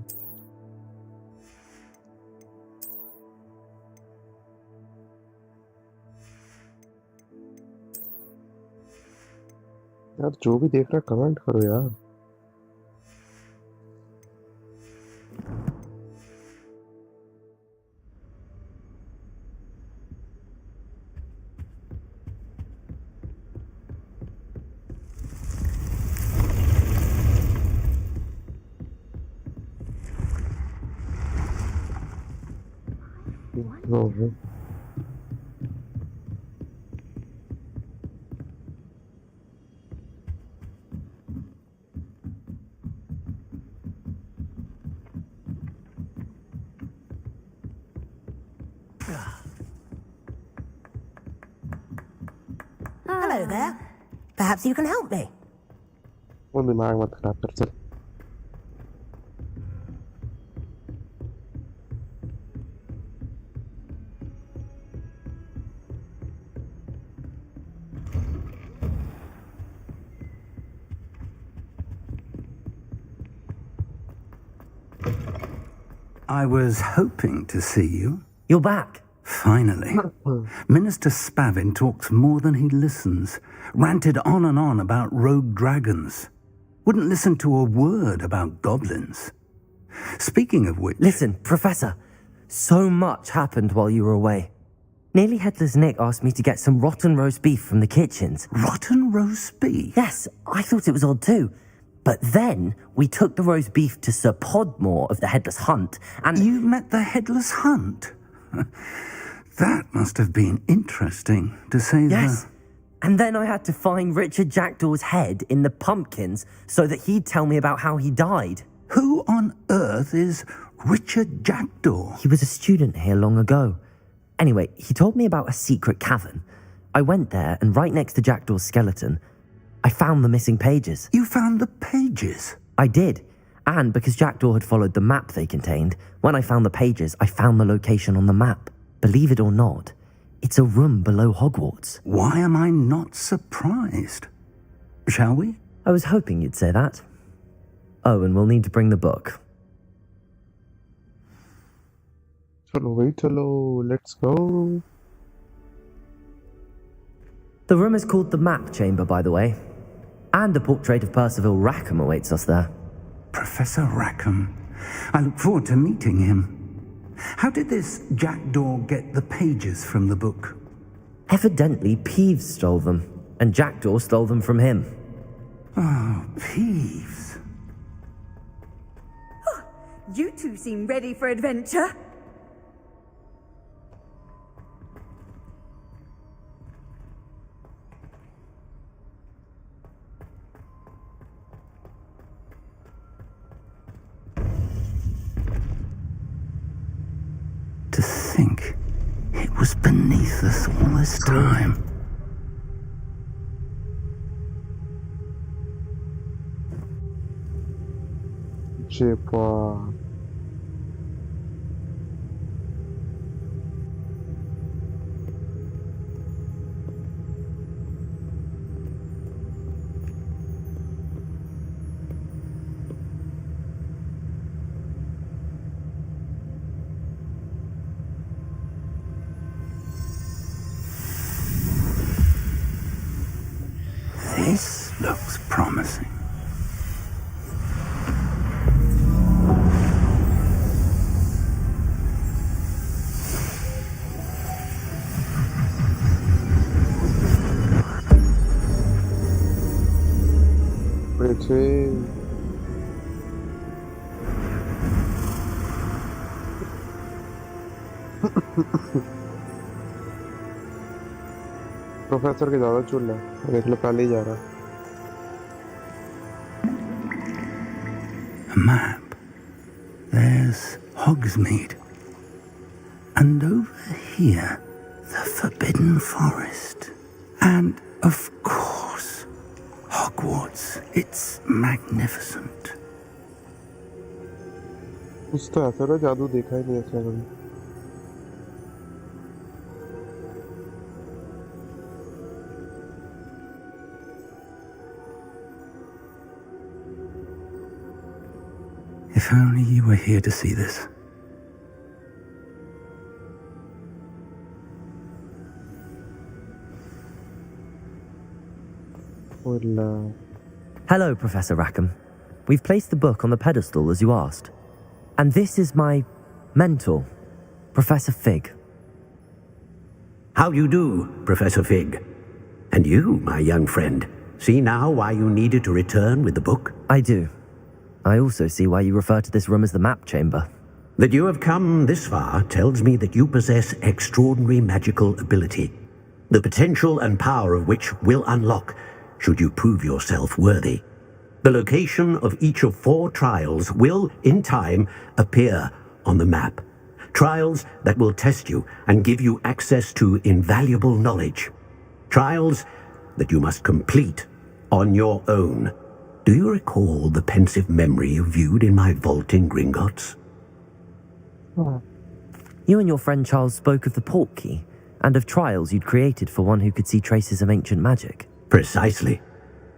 यार जो भी देख रहा है कमेंट करो यार। वो Hello there. Perhaps you can help me. वो दिमाग मत खराब कर चल। I was hoping to see you. You're back. Finally. Minister Spavin talks more than he listens. Ranted on and on about rogue dragons. Wouldn't listen to a word about goblins. Speaking of which... Listen, Professor, so much happened while you were away. Nearly Headless Nick asked me to get some rotten roast beef from the kitchens. Rotten roast beef? Yes, I thought it was odd too. But then we took the roast beef to Sir Podmore of the Headless Hunt, and... You met the Headless Hunt? That must have been interesting, to say the... Yes. And then I had to find Richard Jackdaw's head in the pumpkins so that he'd tell me about how he died. Who on earth is Richard Jackdaw? He was a student here long ago. Anyway, he told me about a secret cavern. I went there, and right next to Jackdaw's skeleton, I found the missing pages. You found the pages? I did. And because Jackdaw had followed the map they contained, when I found the pages, I found the location on the map. Believe it or not, it's a room below Hogwarts. Why am I not surprised? Shall we? I was hoping you'd say that. Oh, and we'll need to bring the book. चलो भाई चलो, let's go. The room is called the Map Chamber, by the way. And a portrait of Percival Rackham awaits us there. Professor Rackham. I look forward to meeting him. How did this Jackdaw get the pages from the book? Evidently, Peeves stole them, and Jackdaw stole them from him. Oh, Peeves. You two seem ready for adventure. To think it was beneath us all this time. Jepa. This looks promising. Pretty. Professor के ज्यादा चुल है देख लो पहले ही जा रहा A map. There's Hogsmeade. And over here, the Forbidden Forest. And, of course, Hogwarts. It's magnificent. कुछ तो ऐसा ना जादू देखा ही नहीं ऐसा कभी If only you were here to see this. Hello, Professor Rackham. We've placed the book on the pedestal as you asked. And this is my mentor, Professor Fig. How you do, Professor Fig? And you, my young friend, see now why you needed to return with the book? I do. I also see why you refer to this room as the map chamber. That you have come this far tells me that you possess extraordinary magical ability, the potential and power of which will unlock should you prove yourself worthy. The location of each of 4 trials will, in time, appear on the map. Trials that will test you and give you access to invaluable knowledge. Trials that you must complete on your own. Do you recall the pensive memory you viewed in my vault in Gringotts? You and your friend Charles spoke of the port key, and of trials you'd created for one who could see traces of ancient magic. Precisely.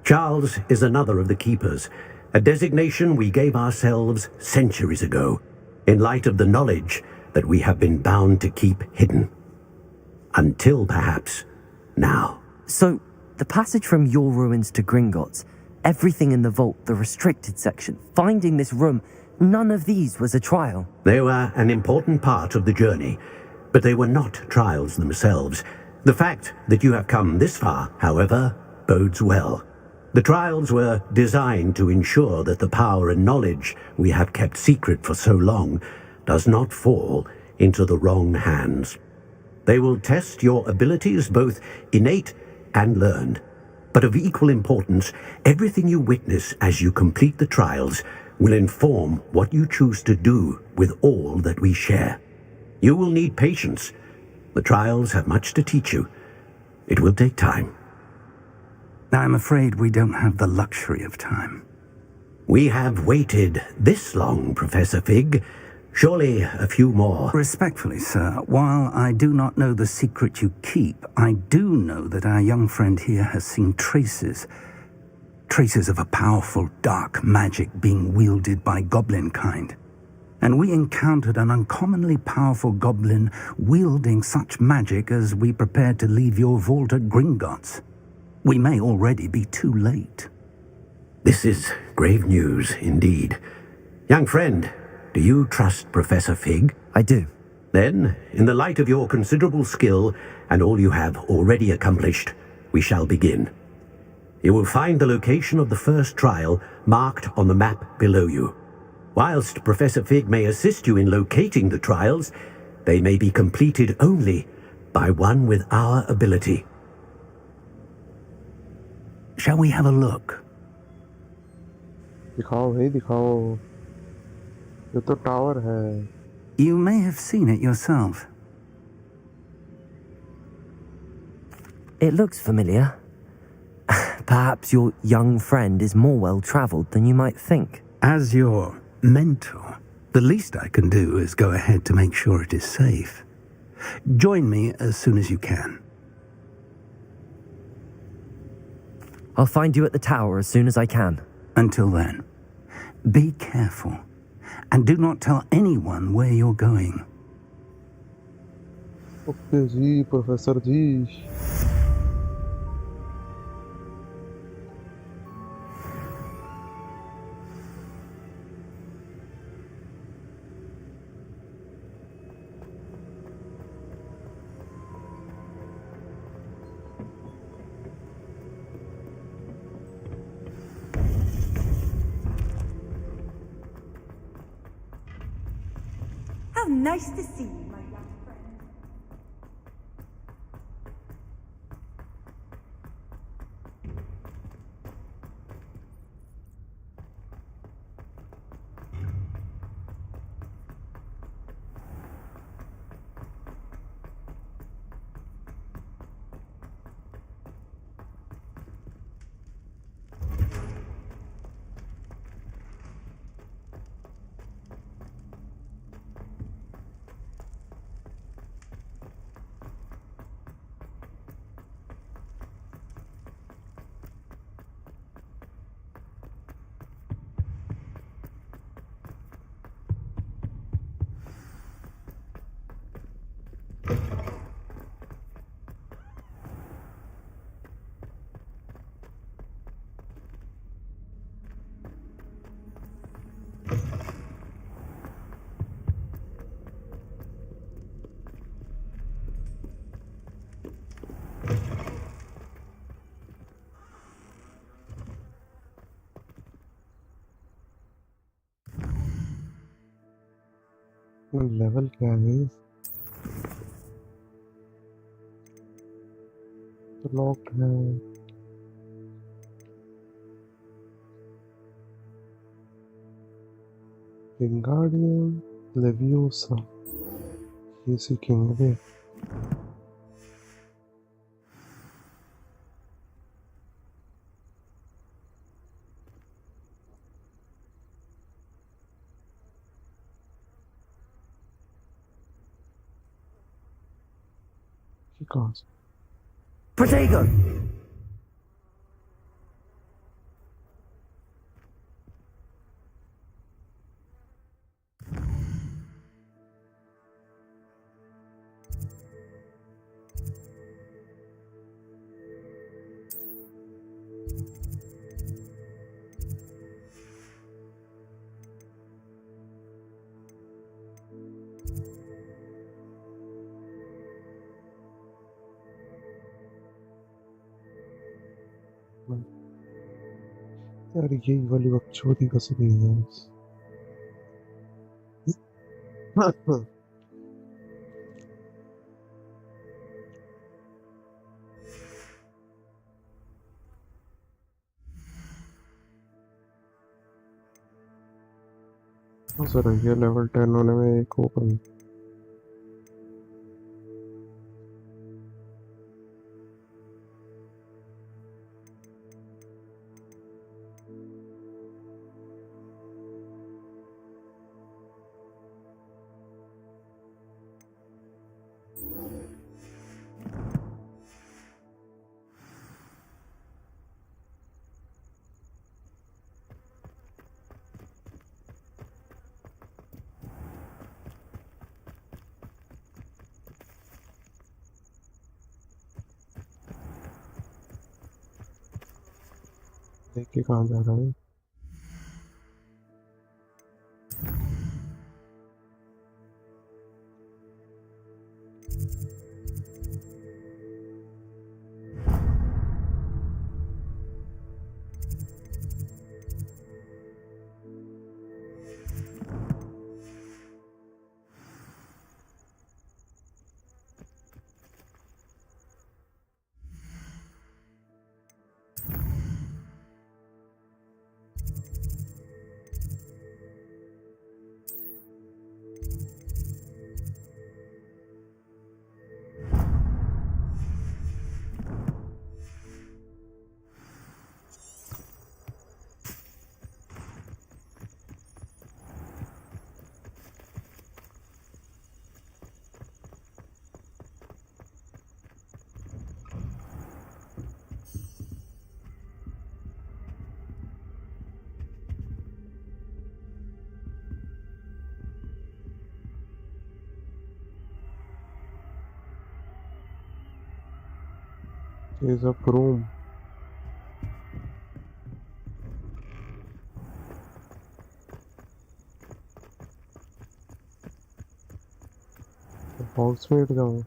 Charles is another of the keepers, a designation we gave ourselves centuries ago, in light of the knowledge that we have been bound to keep hidden. Until perhaps now. So, the passage from your ruins to Gringotts, everything in the vault, the restricted section, finding this room, none of these was a trial. They were an important part of the journey, but they were not trials themselves. The fact that you have come this far, however, bodes well. The trials were designed to ensure that the power and knowledge we have kept secret for so long does not fall into the wrong hands. They will test your abilities, both innate and learned. But of equal importance, everything you witness as you complete the trials will inform what you choose to do with all that we share. You will need patience. The trials have much to teach you. It will take time. I'm afraid we don't have the luxury of time. We have waited this long, Professor Fig. Surely a few more. Respectfully, sir, while I do not know the secret you keep, I do know that our young friend here has seen traces of a powerful dark magic being wielded by goblin kind. And we encountered an uncommonly powerful goblin wielding such magic as we prepared to leave your vault at Gringotts. We may already be too late. This is grave news indeed. Young friend, do you trust Professor Fig? I do. Then, in the light of your considerable skill and all you have already accomplished, we shall begin. You will find the location of the first trial marked on the map below you. Whilst Professor Fig may assist you in locating the trials, they may be completed only by one with our ability. Shall we have a look? दिखाओ भाई दिखाओ, ये तो tower है. You may have seen it yourself. It looks familiar. Perhaps your young friend is more well-traveled than you might think. As your mentor, the least I can do is go ahead to make sure it is safe. Join me as soon as you can. I'll find you at the tower as soon as I can. Until then, be careful and do not tell anyone where you're going. Okay जी professor जी. How nice to see you, my young friend. Level क्या है? Locked है. Wingardium leviosa ये सीखेंगे. कौन सा? Protego! यार यही वाली बकचोदी कसम है. सर ये लेवल 10 होने में एक ओपन. देख के कहाँ जा रहा है? is a room. Hogsmeade जाऊँ.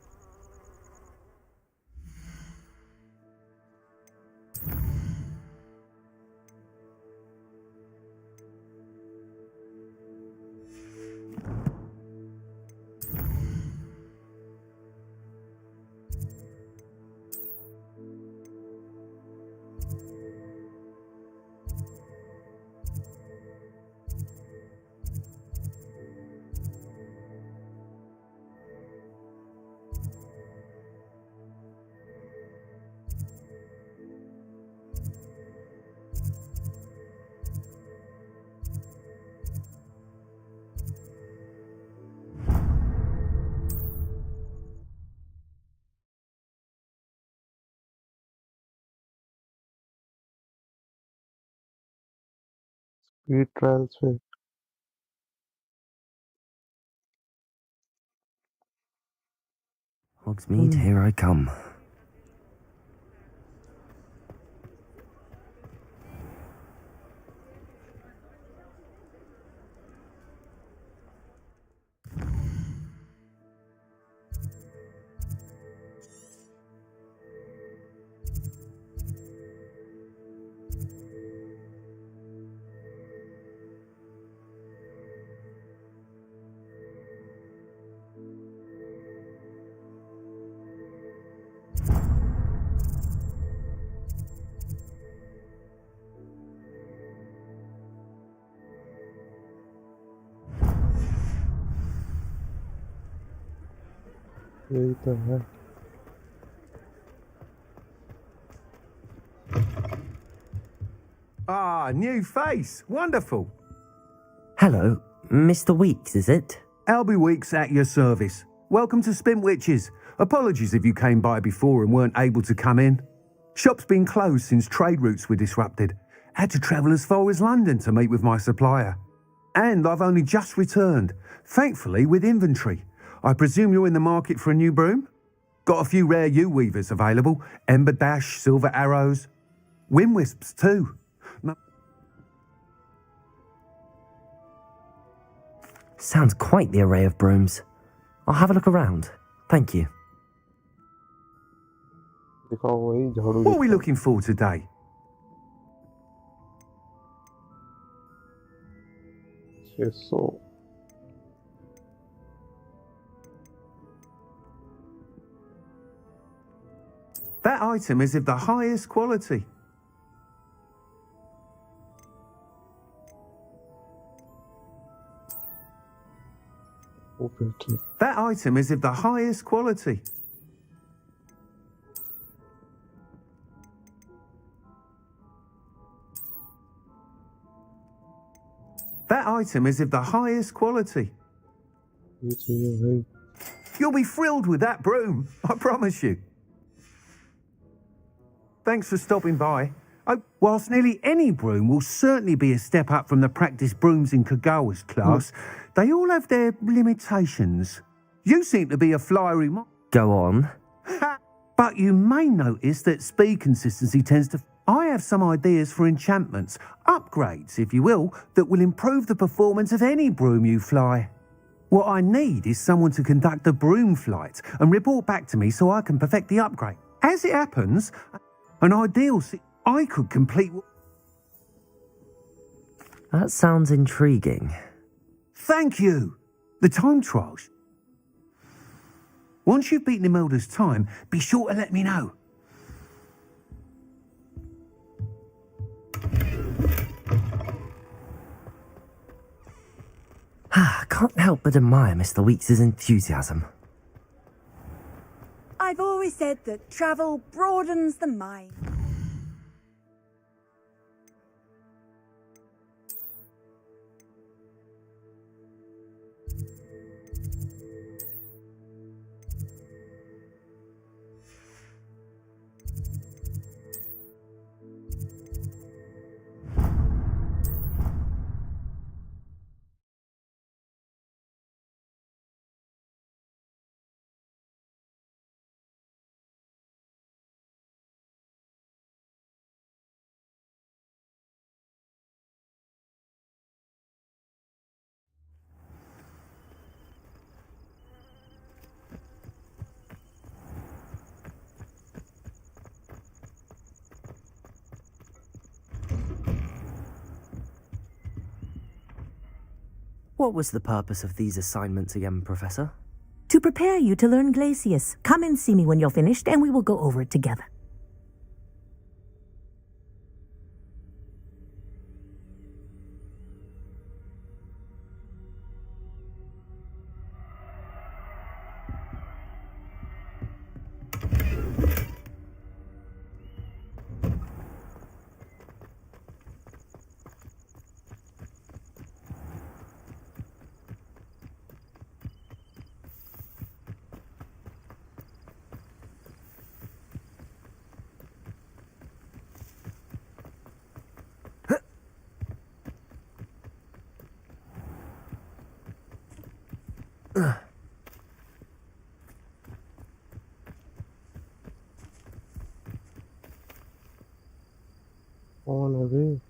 Speed trials पे. Hogsmeade, here I come. यही तो है. Ah, new face. Wonderful. Hello, Mr. Weeks, is it? Albie Weeks at your service. Welcome to Spintwitches. Apologies if you came by before and weren't able to come in. Shop's been closed since trade routes were disrupted. Had to travel as far as London to meet with my supplier. And I've only just returned, thankfully with inventory. I presume you're in the market for a new broom? Got a few rare U-weavers available. Ember Dash, Silver Arrows. Wind Wisps too. Sounds quite the array of brooms. I'll have a look around. Thank you. दिखाओ वही झाड़ू. What are we looking for today? $600. That item is of the highest quality. That item is of the highest quality. That item is of the highest quality. You'll be thrilled with that broom, I promise you. Thanks for stopping by. Whilst nearly any broom will certainly be a step up from the practice brooms in Kagawa's class, they all have their limitations. You seem to be a flyery Go on. but you may notice that speed consistency tends to... I have some ideas for enchantments, upgrades, if you will, that will improve the performance of any broom you fly. What I need is someone to conduct a broom flight and report back to me so I can perfect the upgrade. As it happens, an ideal... I could complete... That sounds intriguing. Thank you. The time trials. Once you've beaten Imelda's time, be sure to let me know. Can't help but admire Mr. Weeks' enthusiasm. I've always said that travel broadens the mind. What was the purpose of these assignments again, Professor? To prepare you to learn Glacius. Come and see me when you're finished, and we will go over it together. कौन है बे?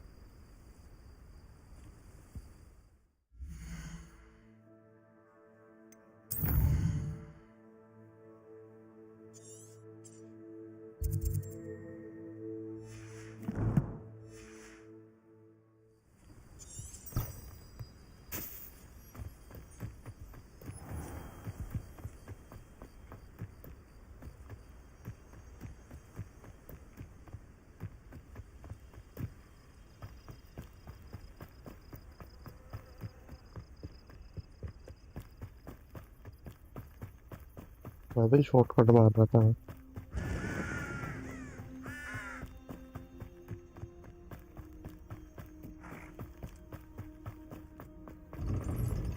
मैं भी shortcut मार रहा था.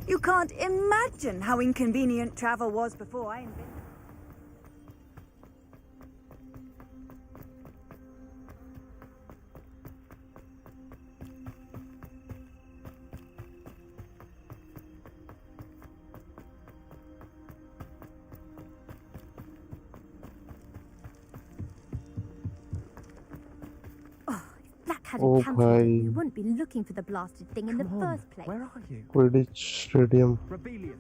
You can't imagine how inconvenient travel was before I invented. Oh, bhai. You wouldn't be looking for the blasted thing in the first place. Where are you? Quidditch Stadium. Rebellious.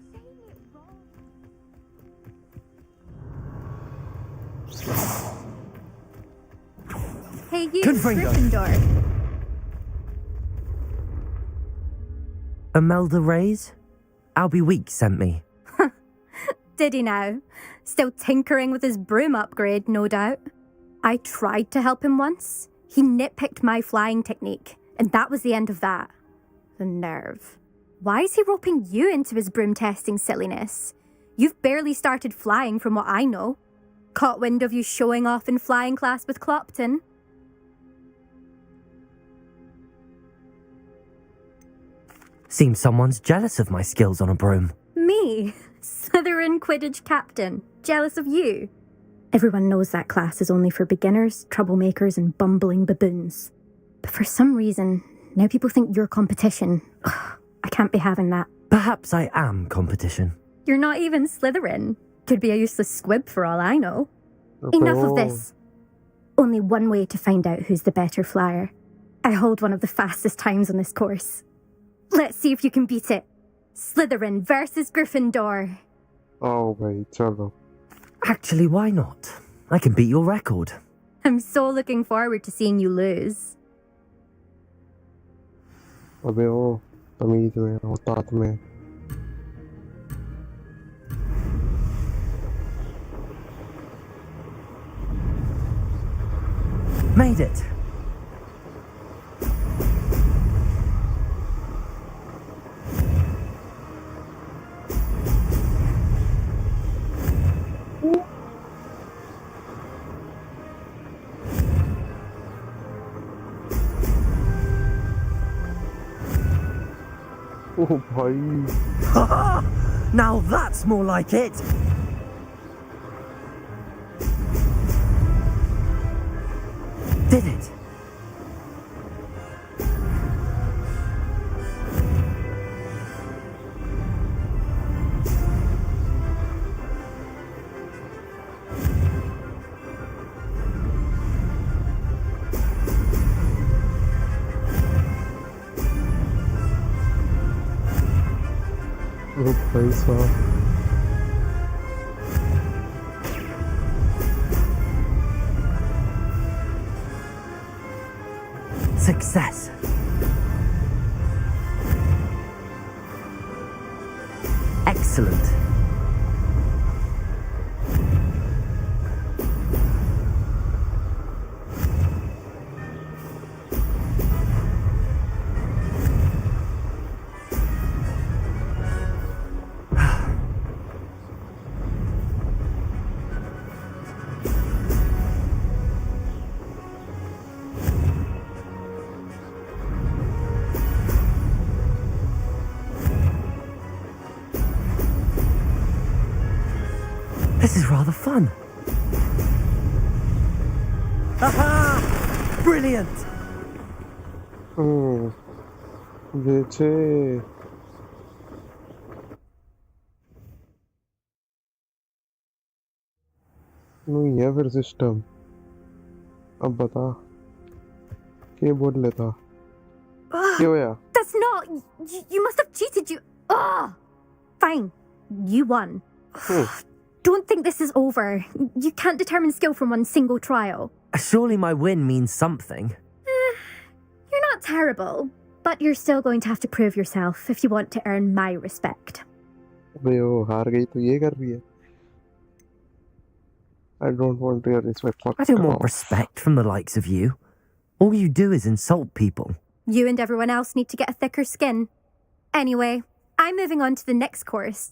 Hey, you, Confringo. Gryffindor. Imelda Reyes? Albie Weeks sent me. Did he now? Still tinkering with his broom upgrade, no doubt. I tried to help him once. He nitpicked my flying technique, and that was the end of that. The nerve. Why is he roping you into his broom testing silliness? You've barely started flying from what I know. Caught wind of you showing off in flying class with Clopton. Seems someone's jealous of my skills on a broom. Me? Slytherin Quidditch captain. Jealous of you? Everyone knows that class is only for beginners, troublemakers, and bumbling baboons. But for some reason, now people think you're competition. Ugh, I can't be having that. Perhaps I am competition. You're not even Slytherin. Could be a useless squib for all I know. Enough of this. Only one way to find out who's the better flyer. I hold one of the fastest times on this course. Let's see if you can beat it. Slytherin versus Gryffindor. Oh भाई चलो. Actually, why not? I can beat your record. I'm so looking forward to seeing you lose. अबे वो तमीज में औकात में. Made it. Oh भाई. Now that's more like it. Did it. Oh भाई साहब. Success. Excellent. This is rather fun. Aha! Brilliant! बेचे नहीं है फिर सिस्टम। अब बता क्या बोल लेता क्या होया? That's not. You must have cheated. Fine. You won. Don't think this is over. You can't determine skill from one single trial. Surely my win means something. You're not terrible, but you're still going to have to prove yourself if you want to earn my respect. अबे वो हार गई तो ये कर रही है। I don't want your respect. I don't want respect from the likes of you. All you do is insult people. You and everyone else need to get a thicker skin. Anyway, I'm moving on to the next course.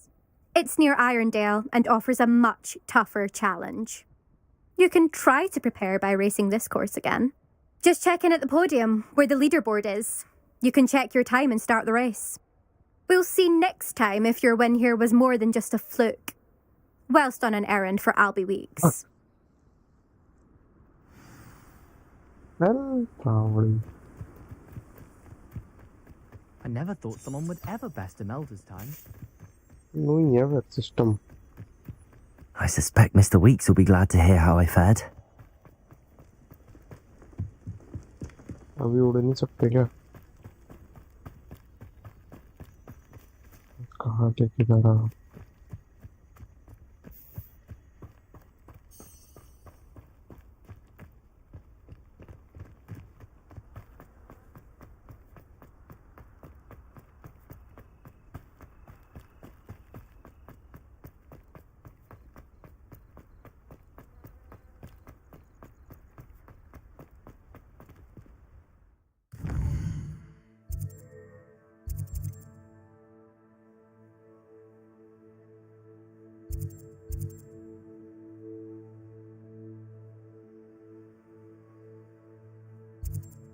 It's near Irondale and offers a much tougher challenge. You can try to prepare by racing this course again. Just check in at the podium, where the leaderboard is. You can check your time and start the race. We'll see next time if your win here was more than just a fluke. Whilst on an errand for Albie Weeks. Well, probably. I never thought someone would ever best Imelda's time. No, yeah, that system. I suspect Mr. Weeks will be glad to hear how I fared. अभी उड़ नहीं सकते क्या? कहाँ लेके जा रहा हूँ?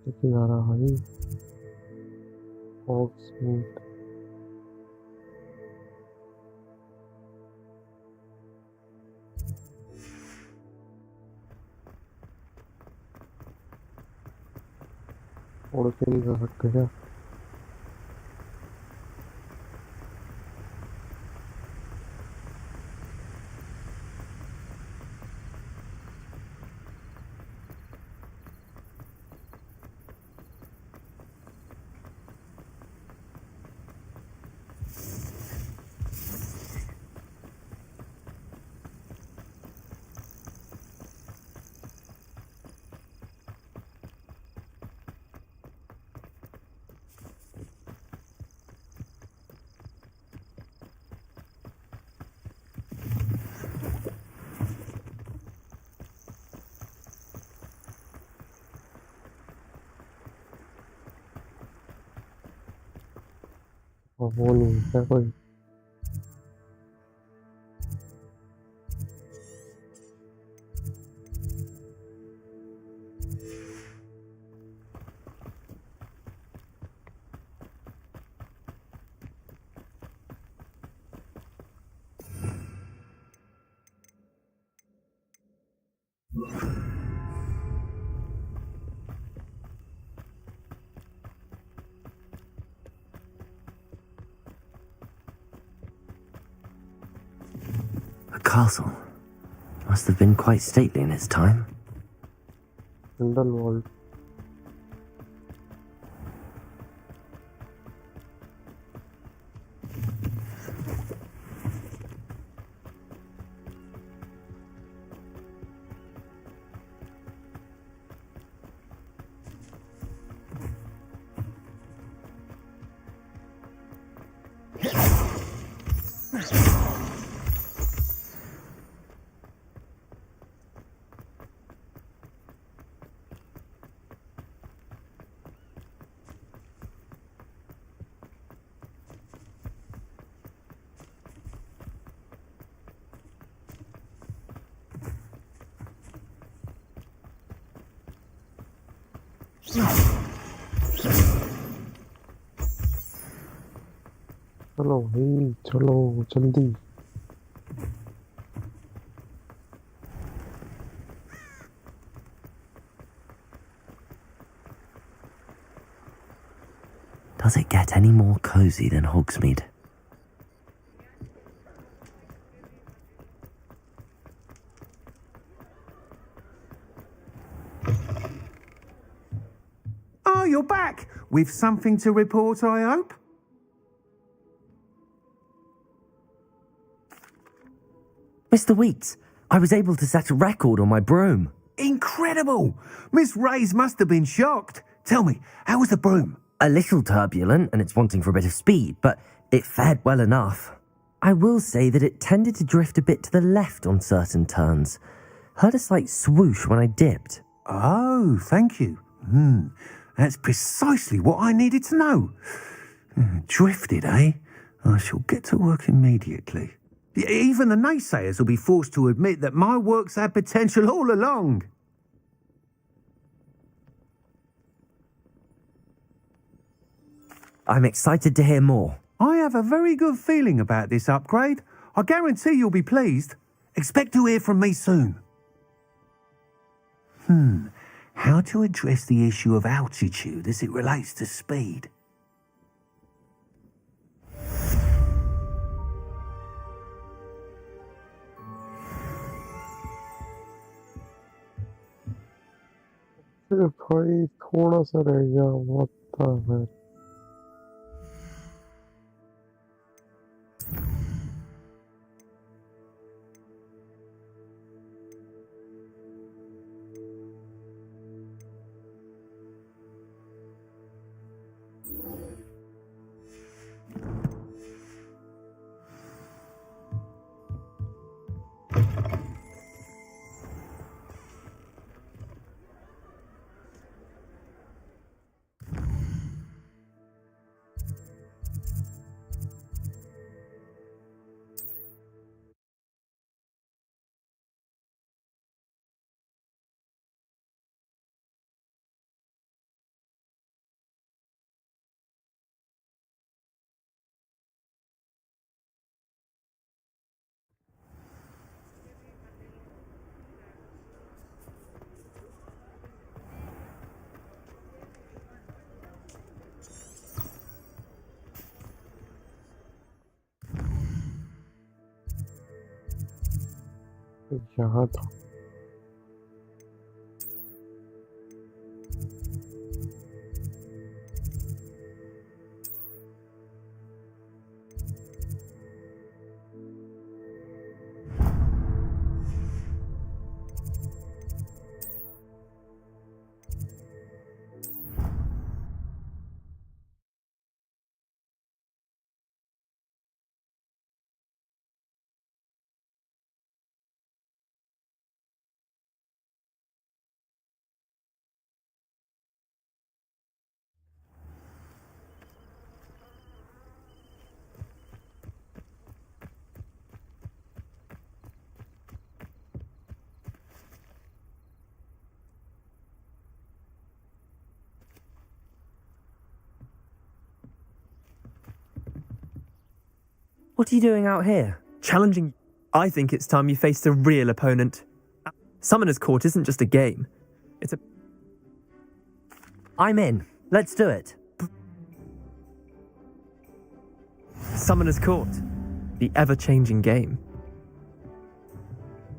लेके जा रहा भाई ऑक्सफोर्ड उड़ के नहीं जा सकते क्या? वो नहीं है कोई Castle must have been quite stately in its time. London Wall. चलो भाई चलो जल्दी। Does it get any more cozy than Hogsmeade? Oh, you're back! With something to report, I hope? Mr. Weeks, I was able to set a record on my broom. Incredible! Miss Reyes must have been shocked. Tell me, how was the broom? A little turbulent and it's wanting for a bit of speed, but it fared well enough. I will say that it tended to drift a bit to the left on certain turns. Heard a slight swoosh when I dipped. Oh, thank you. That's precisely what I needed to know. Drifted, eh? I shall get to work immediately. Even the naysayers will be forced to admit that my work's had potential all along. I'm excited to hear more. I have a very good feeling about this upgrade. I guarantee you'll be pleased. Expect to hear from me soon. How to address the issue of altitude as it relates to speed? भाई थोड़ा सा रह गया what the hell? यहाँ था What are you doing out here? Challenging. I think it's time you faced a real opponent. Summoner's Court isn't just a game. It's a... I'm in. Let's do it. Summoner's Court. The ever-changing game.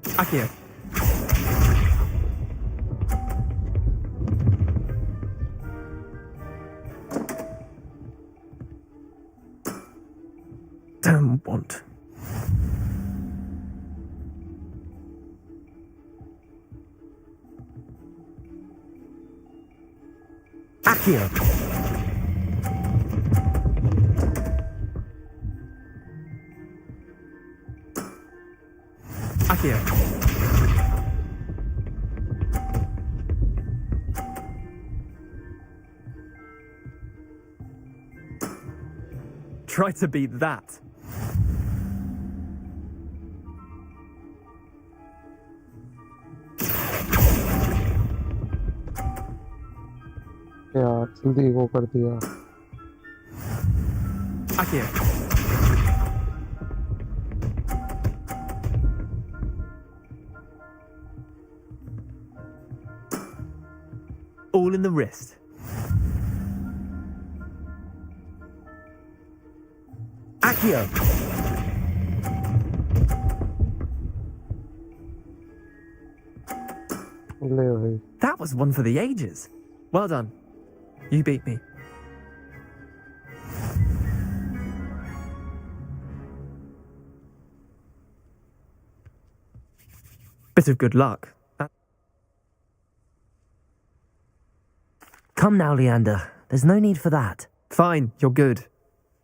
Akio. Damn want. Akio. Akio. Try to beat that. जल्दी वो कर दिया। Akio. All in the wrist. Akio! ले भाई। That was one for the ages. Well done. You beat me. Bit of good luck. Come now, Leander. There's no need for that. Fine, you're good.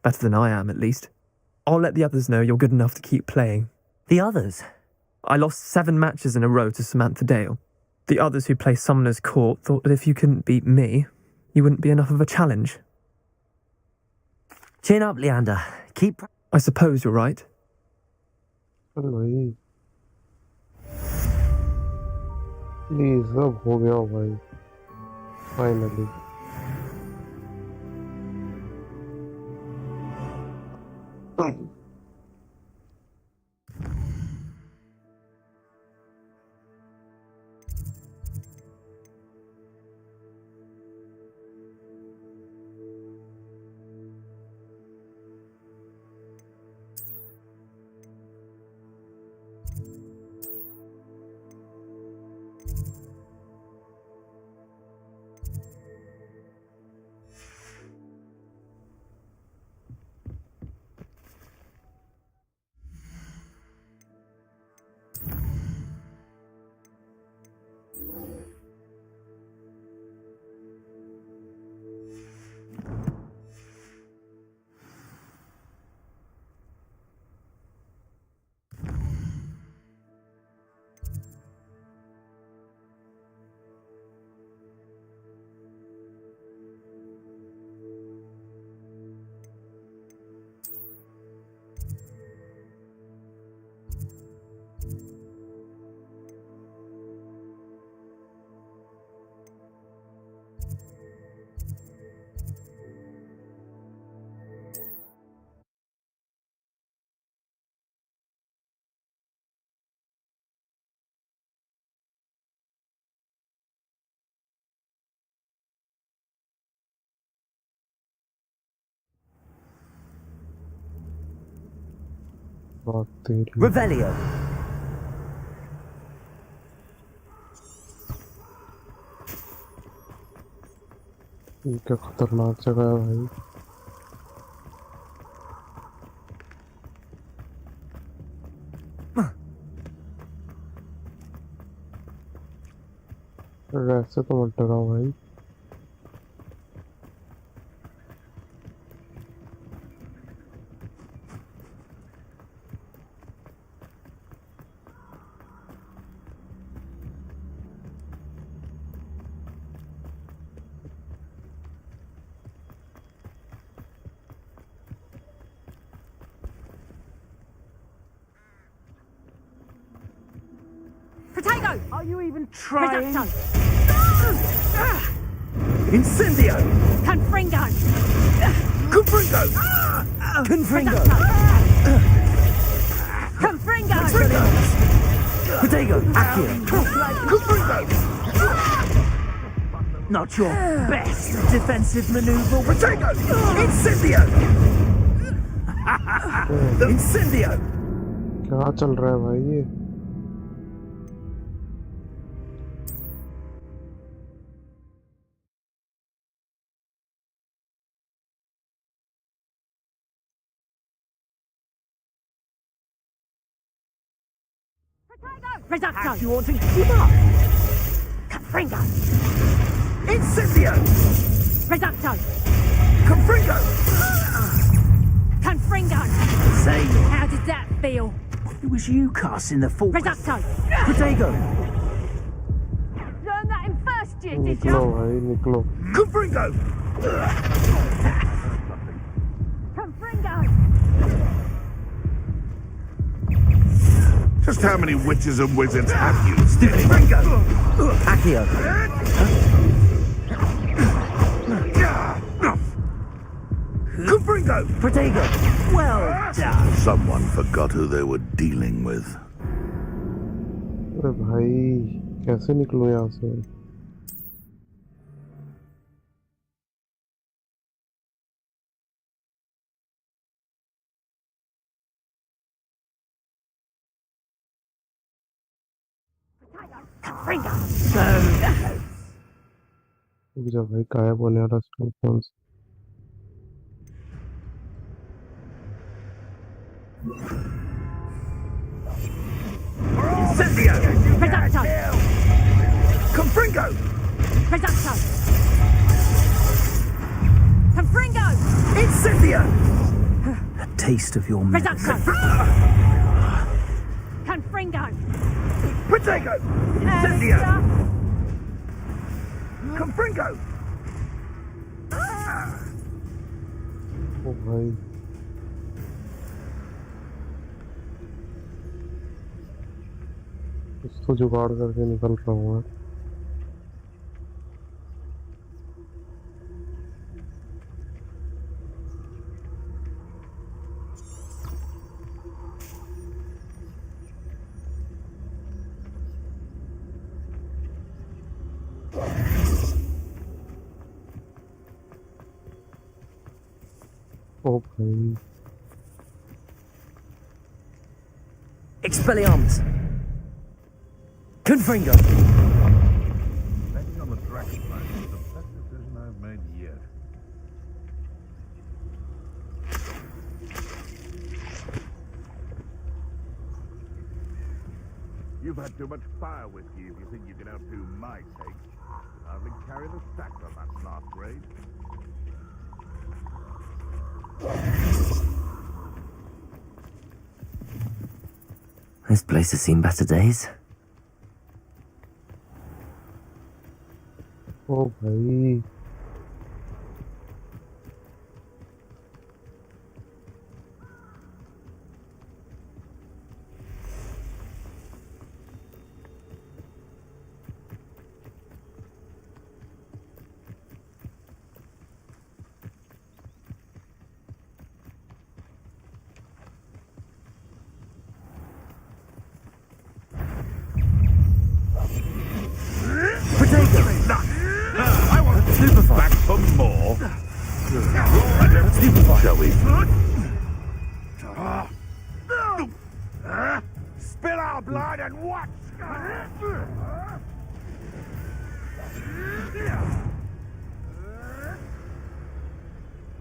Better than I am, at least. I'll let the others know you're good enough to keep playing. The others? I lost 7 matches in a row to Samantha Dale. The others who play Summoner's Court thought that if you couldn't beat me, you wouldn't be enough of a challenge. Chin up, Leander. Keep... I suppose you're right. चल भाई। Please अब हो गया भाई। Finally. Revelio. ये क्या खतरनाक जगह है भाई। ऐसे तो मत डराओ भाई। Potato! Are you even trying? Reducto! Incendio! Confringo! Confringo! Confringo! Confringo! Potato! Akio! Confringo! Not your best defensive maneuver. Potato! Incendio! Incendio! क्या चल रहा है भाई ये? Reducto! You want to give up? Confringo! Incendio! Reducto! Confringo! Confringo! Say, How did that feel? it was you casting the full. Reducto! Potato! Learn that in first year, did निकलो you? भाई निकलो। Confringo! Confringo! Just how many witches and wizards have you? Confringo! Akio! Confringo! Protego! Well done! Someone forgot who they were dealing with. अरे भाई कैसे निकलूं यहाँ से? रुक जा भाई, गायब होने वाला स्कूल फोन से। Incendio! Reducto! Confringo! Reducto! Confringo! Incendio! A taste of your Reducto! medicine. Confringo! Protego! Incendio! Confringo! ओ भाई कुछ तो जुगाड़ करके निकल रहा हूँ मैं। ओ भाई Expelliarmus! Confringo! Betting on the dragon flight is the best decision I've made yet. You've had too much fire whiskey if you think you can outdo my take. Hardly carry the sack on that last raid. This place has seen better days. ओ भाई I want Stupefy back for more. Stupefy. Shall we? Spill our blood and watch.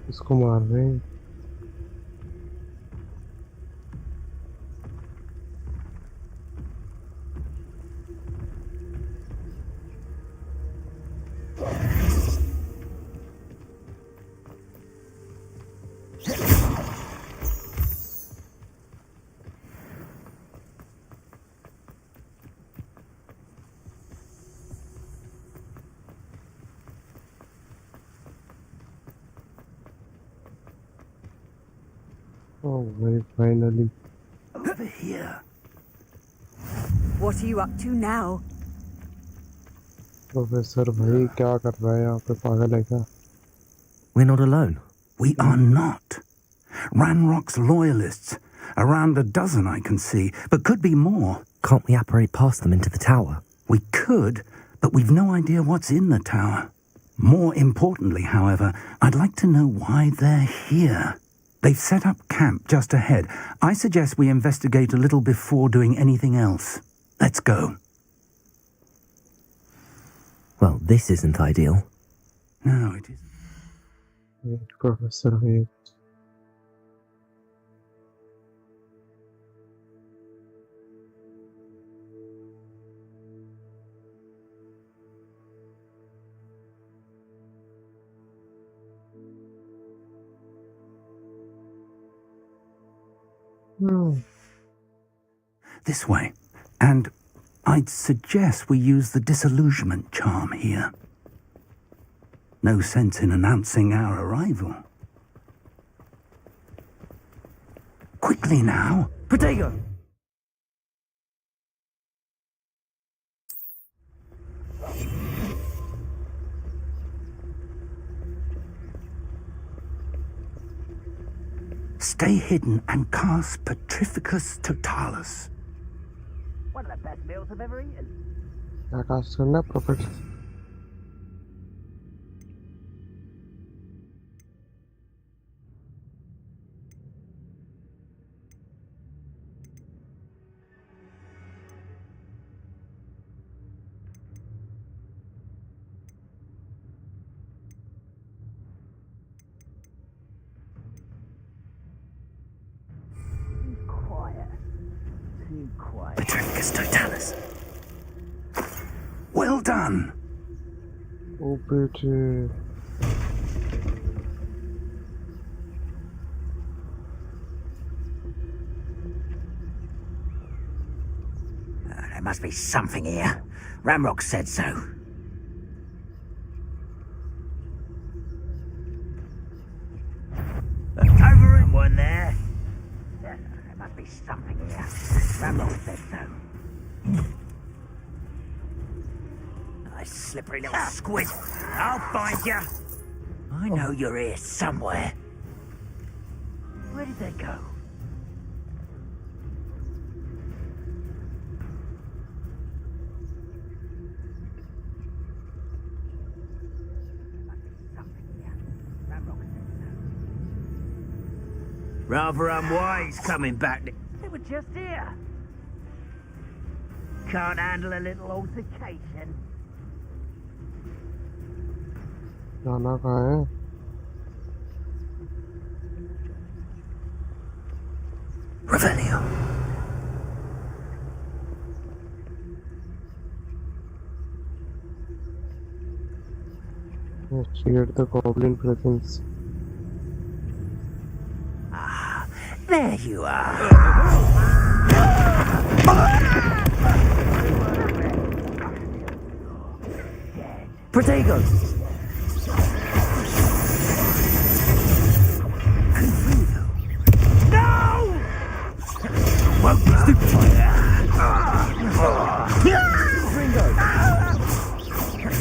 इसको मार रहे हैं। Oh, very finally. Over here. What are you up to now? Professor भाई क्या कर रहा है यहाँ पे, पागल है क्या? We're not alone. We are not. Ranrock's loyalists. Around a dozen I can see, but could be more. Can't we apparate past them into the tower? We could, but we've no idea what's in the tower. More importantly, however, I'd like to know why they're here. They've set up camp just ahead. I suggest we investigate a little before doing anything else. Let's go. Well, this isn't ideal. No, it isn't. Professor भाई This way. And I'd suggest we use the disillusionment charm here. No sense in announcing our arrival. Quickly now. Protego! Stay hidden and cast Petrificus Totalis. One of the best meals I've ever eaten. क्या cast करना है profit Too quiet. Petrificus Totalis. Well done. ओ बेटे There must be something here. Ramrock said so. Over in one there. There must be something here. Ramrock said so. Nice slippery little squid. I'll find you. I know you're here somewhere. Where did they go? Rather unwise coming back. They were just here. Can't handle a little altercation. जाना कहाँ है Revelio. Investigate the goblin presence. There you are. Protego. No! Won't be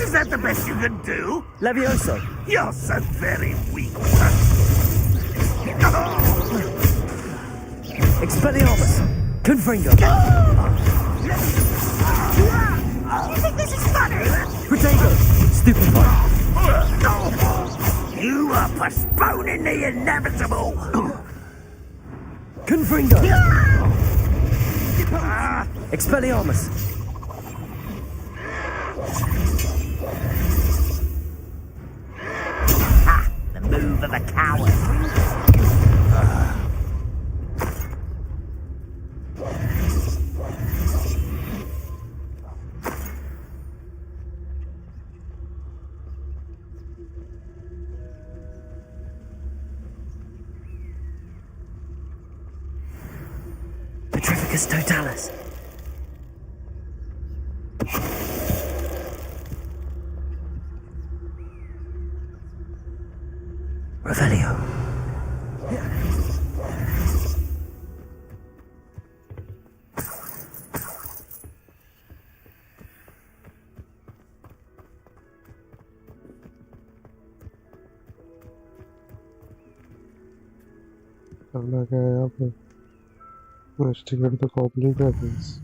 Is that the best you can do? Levioso. You're so very weak. Expelliarmus. Confringo. You think this is funny? Protego. Stupefy. You are postponing the inevitable. Confringo. Expelliarmus. The move of a coward. Petrificus Totalis. Revelio. करना क्या है यहाँ पे Investigate the goblin presence.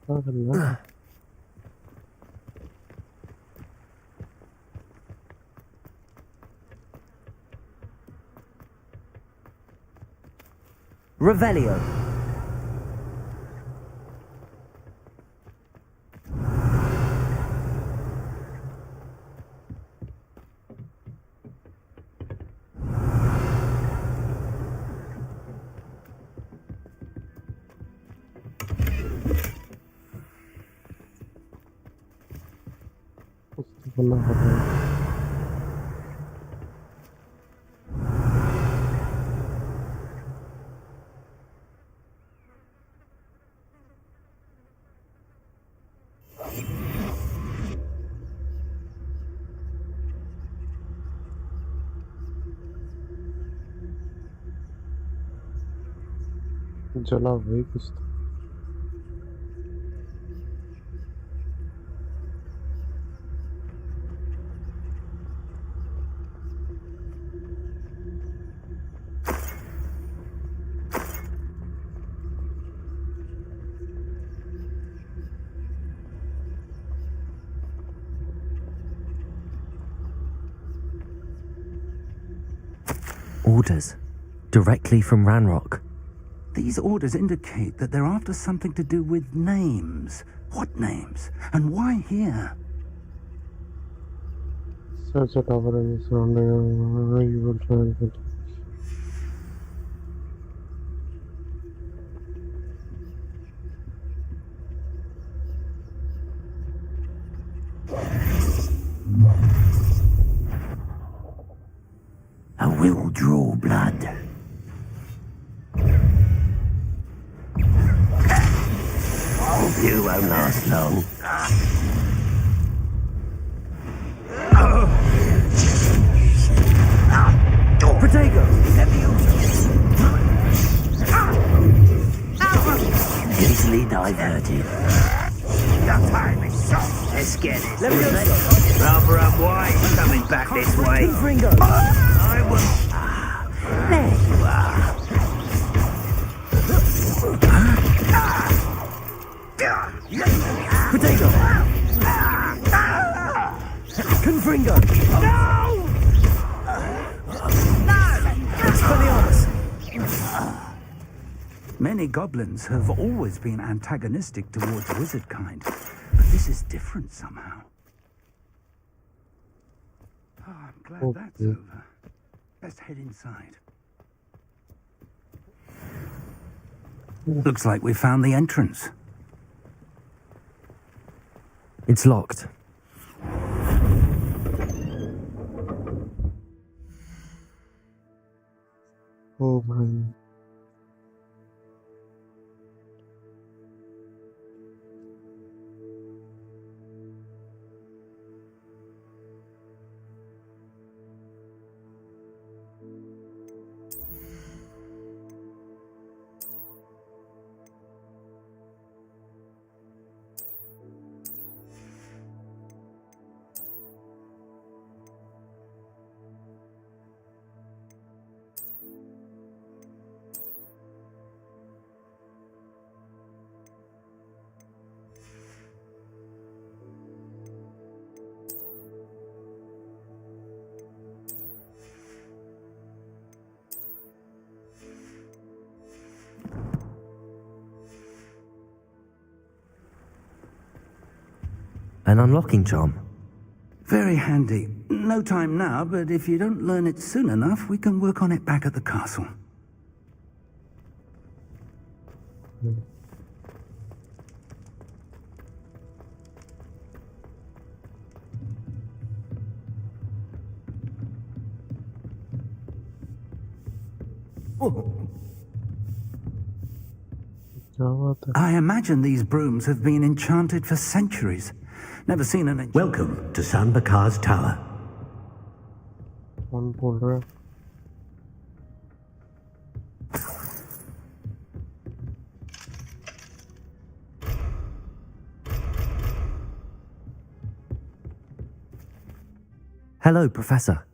क्या करना है Revelio. जला भाई कुछ तो। Orders. Directly from Ranrock. These orders indicate that they're after something to do with names. What names? And why here? Search a tower and surrounding you will find it. I will draw blood. Hope you won't last long. Protego! Easily diverted. Let's get it. Rather unwise coming back this way. Ringo! I will. There you are. Protego! Confringo! No! Expelliarmus! Many goblins have always been antagonistic towards wizard kind, but this is different somehow. Oh, I'm glad that's over. Let's head inside. Looks like we found the entrance. It's locked. Oh man. An unlocking charm. Very handy. No time now, but if you don't learn it soon enough, we can work on it back at the castle. I imagine these brooms have been enchanted for centuries. Never seen an Welcome to San Bakar's Tower. कौन बोल रहा है? Hello, Professor.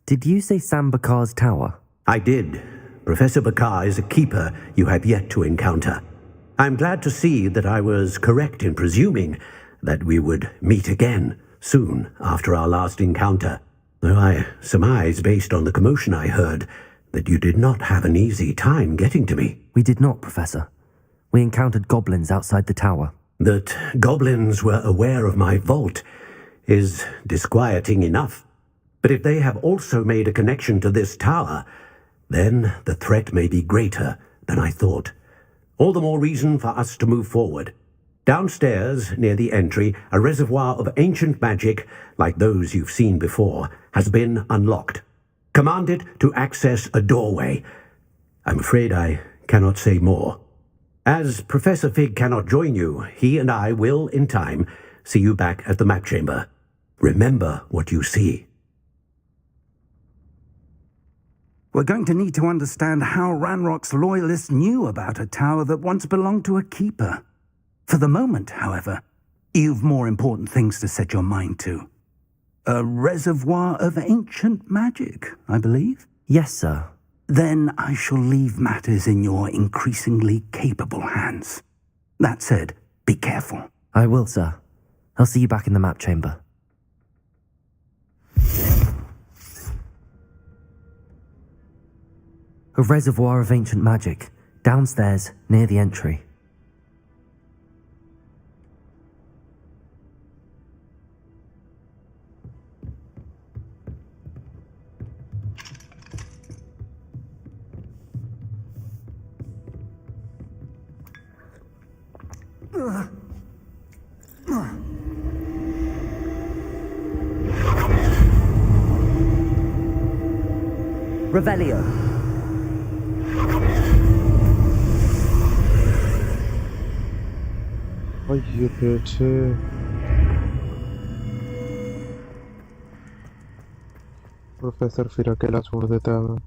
Did you say Sam Bakar's tower? I did. Professor Bakar is a keeper you have yet to encounter. I'm glad to see that I was correct in presuming that we would meet again soon after our last encounter, though I surmise, based on the commotion I heard, that you did not have an easy time getting to me. We did not, Professor. We encountered goblins outside the tower. That goblins were aware of my vault is disquieting enough. But if they have also made a connection to this tower, then the threat may be greater than I thought. All the more reason for us to move forward. Downstairs, near the entry, a reservoir of ancient magic, like those you've seen before, has been unlocked. Command it to access a doorway. I'm afraid I cannot say more. As Professor Fig cannot join you, he and I will, in time, see you back at the map chamber. Remember what you see. We're going to need to understand how Ranrock's loyalists knew about a tower that once belonged to a keeper. For the moment, however, you've more important things to set your mind to. A reservoir of ancient magic, I believe? Yes, sir. Then I shall leave matters in your increasingly capable hands. That said, be careful. I will, sir. I'll see you back in the map chamber. A reservoir of ancient magic, downstairs, near the entry. Revelio. ये पीछे professor फिर अकेला छोड़ देता है।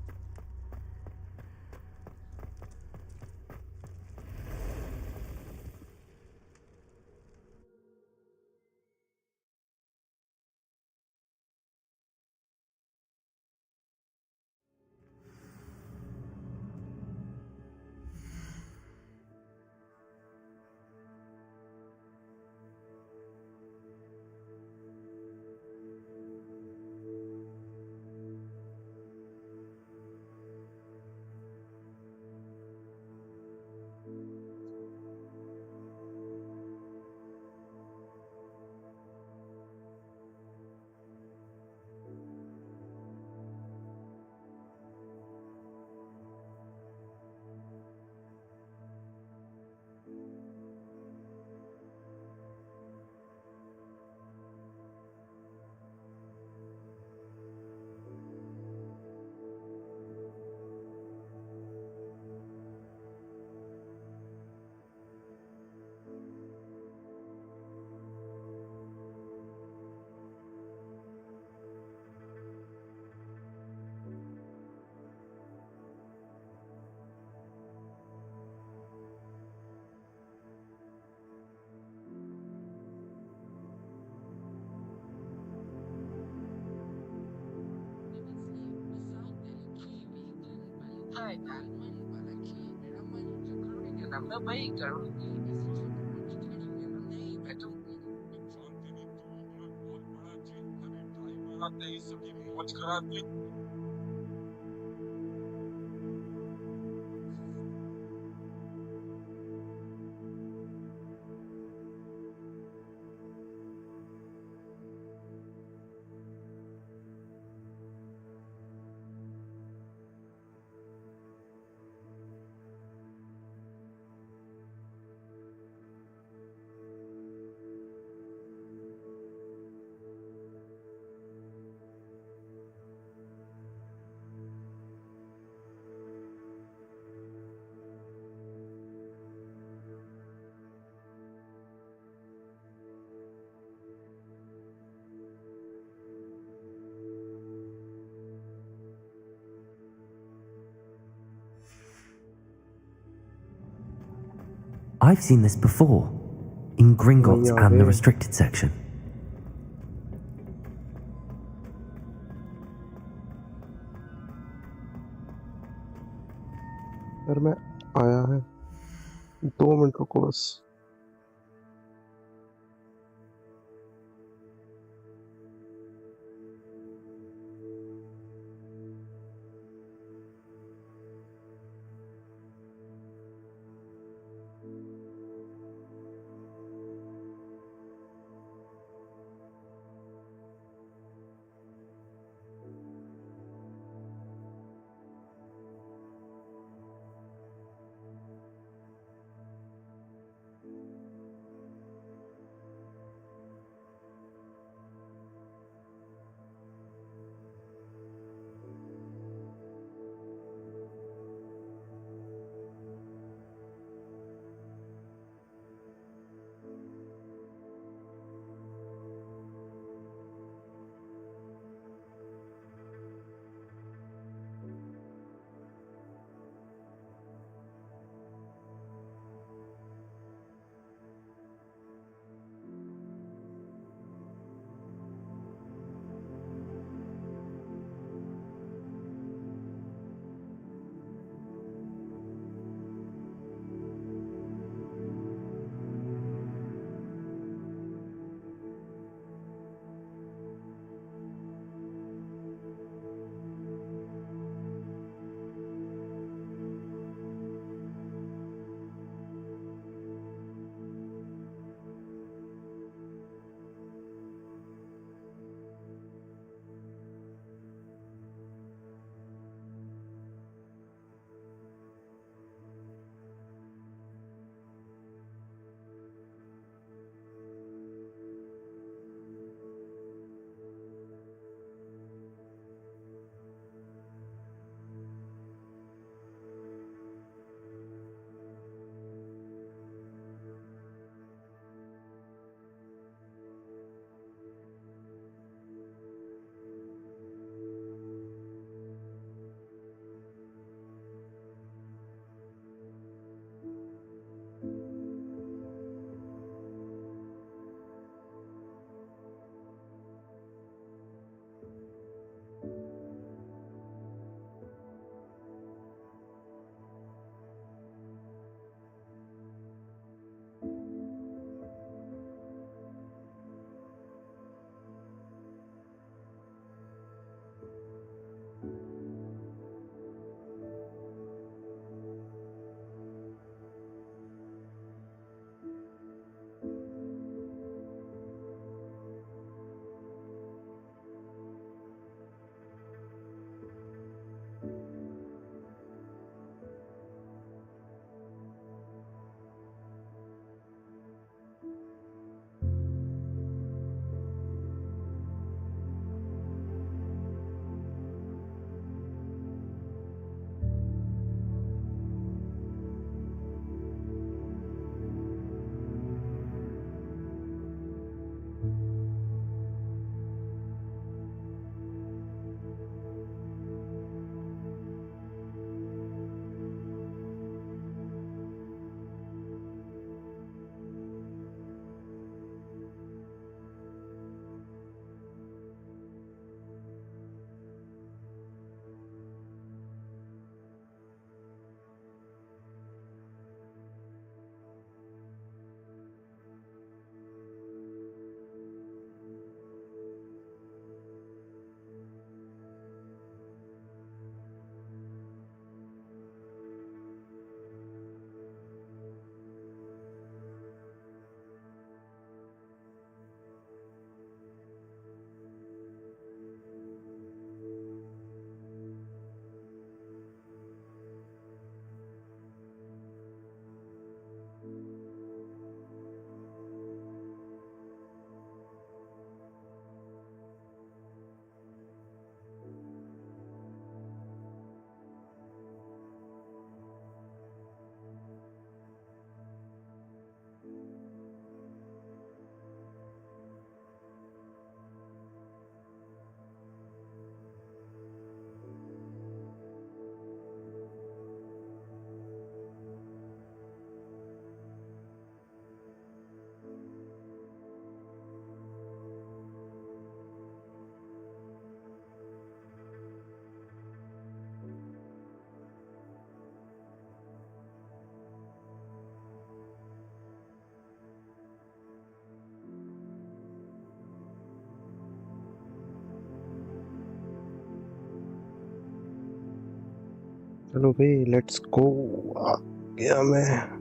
I've seen this before, in Gringotts and the restricted section. यार मैं आया है 2 मिनट रुको बस। चलो भाई लेट्स गो। आ गया मैं।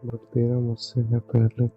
बट तेरा मुझसे है पहले।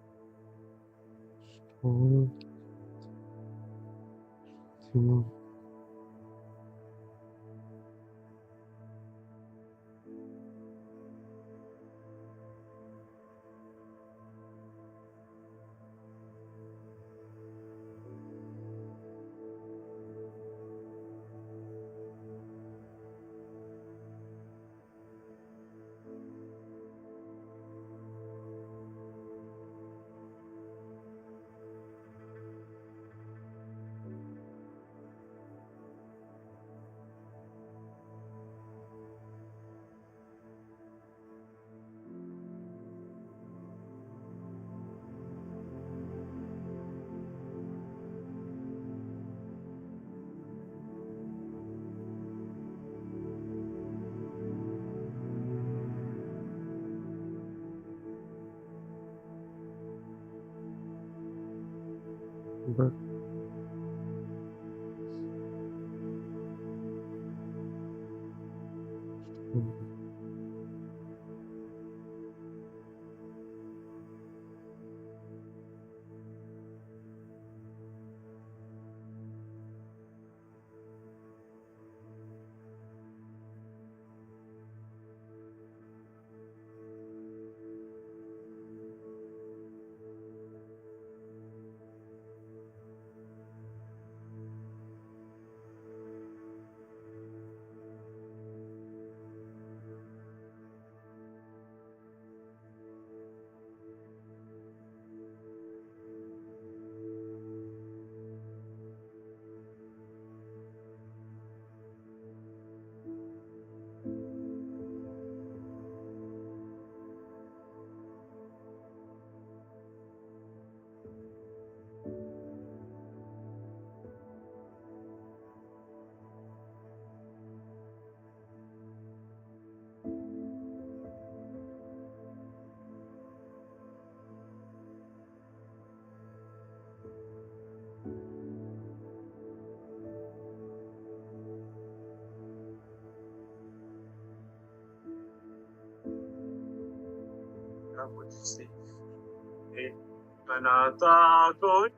But मुझसे बनाता कोई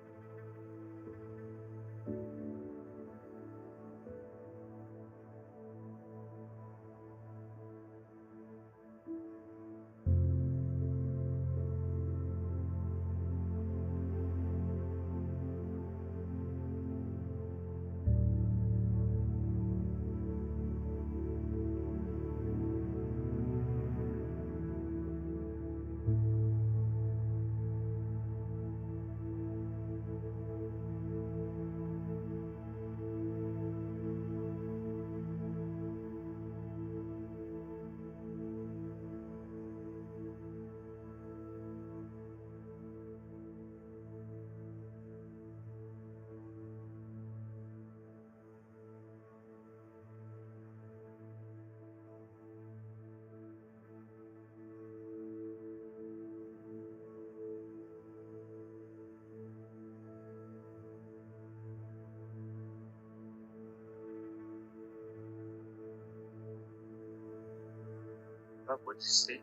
मुझसे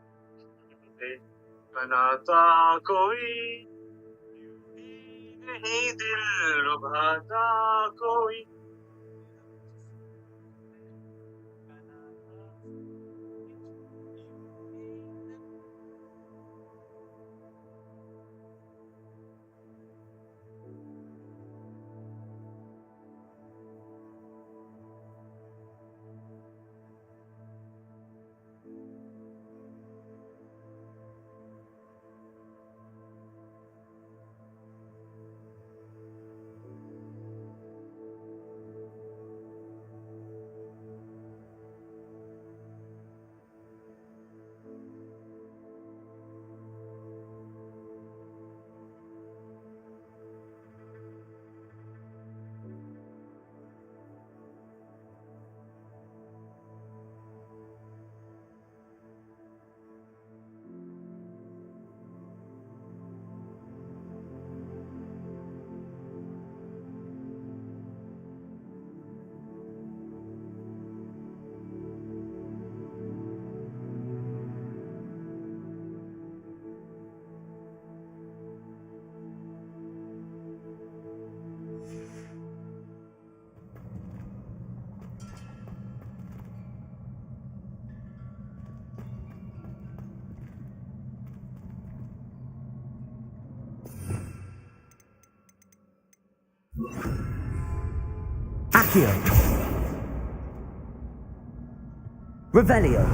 बनाता कोई नहीं दिल लुभाता कोई Accio. Revelio.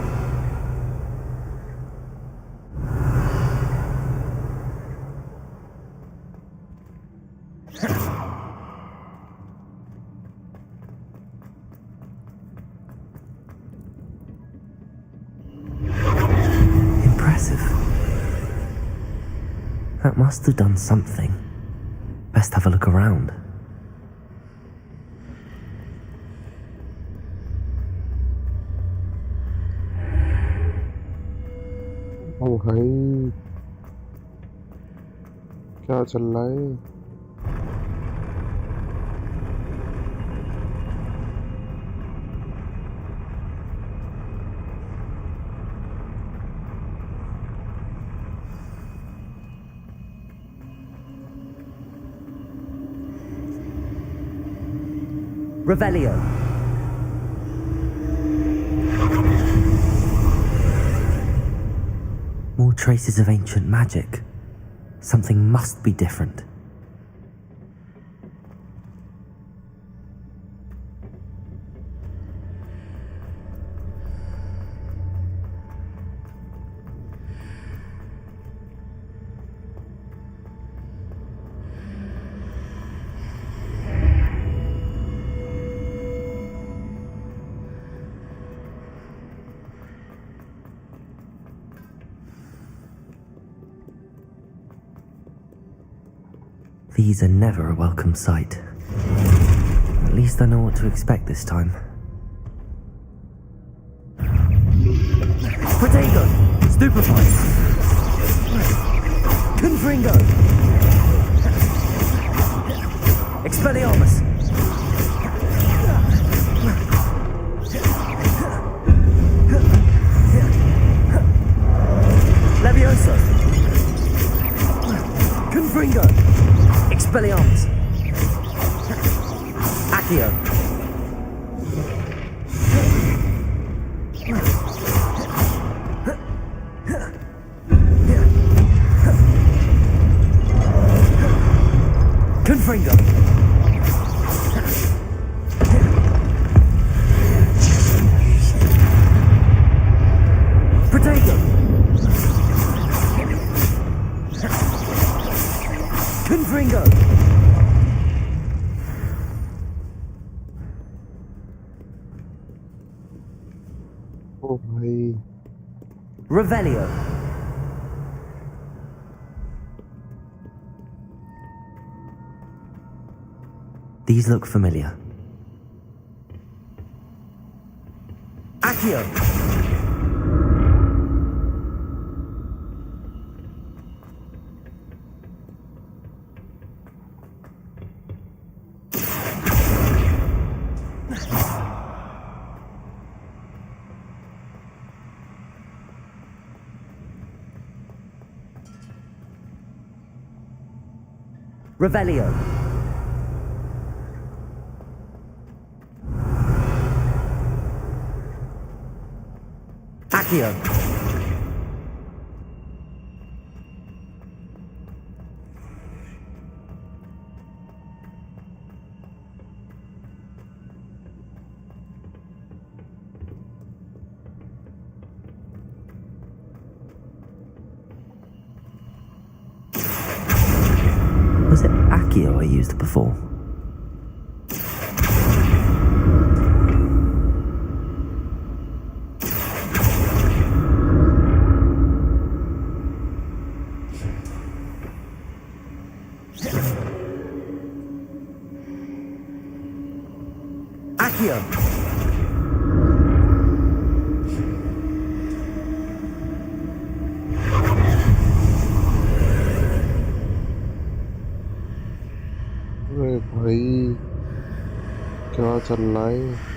Impressive. That must have done something. Best have a look around. ओ भाई क्या चल रहा है? Revelio. More traces of ancient magic. Something must be different. These are never a welcome sight. At least I know what to expect this time. Protego! Stupefy! Confringo! Expelliarmus! Levioso! Confringo! Expelliarmus! Accio! Confringo! Protego! Confringo! ओ भाई Revelio. These look familiar. Accio. Revelio. Accio. Was it Accio I used before? Accio. अरे भाई क्या चल रहा है?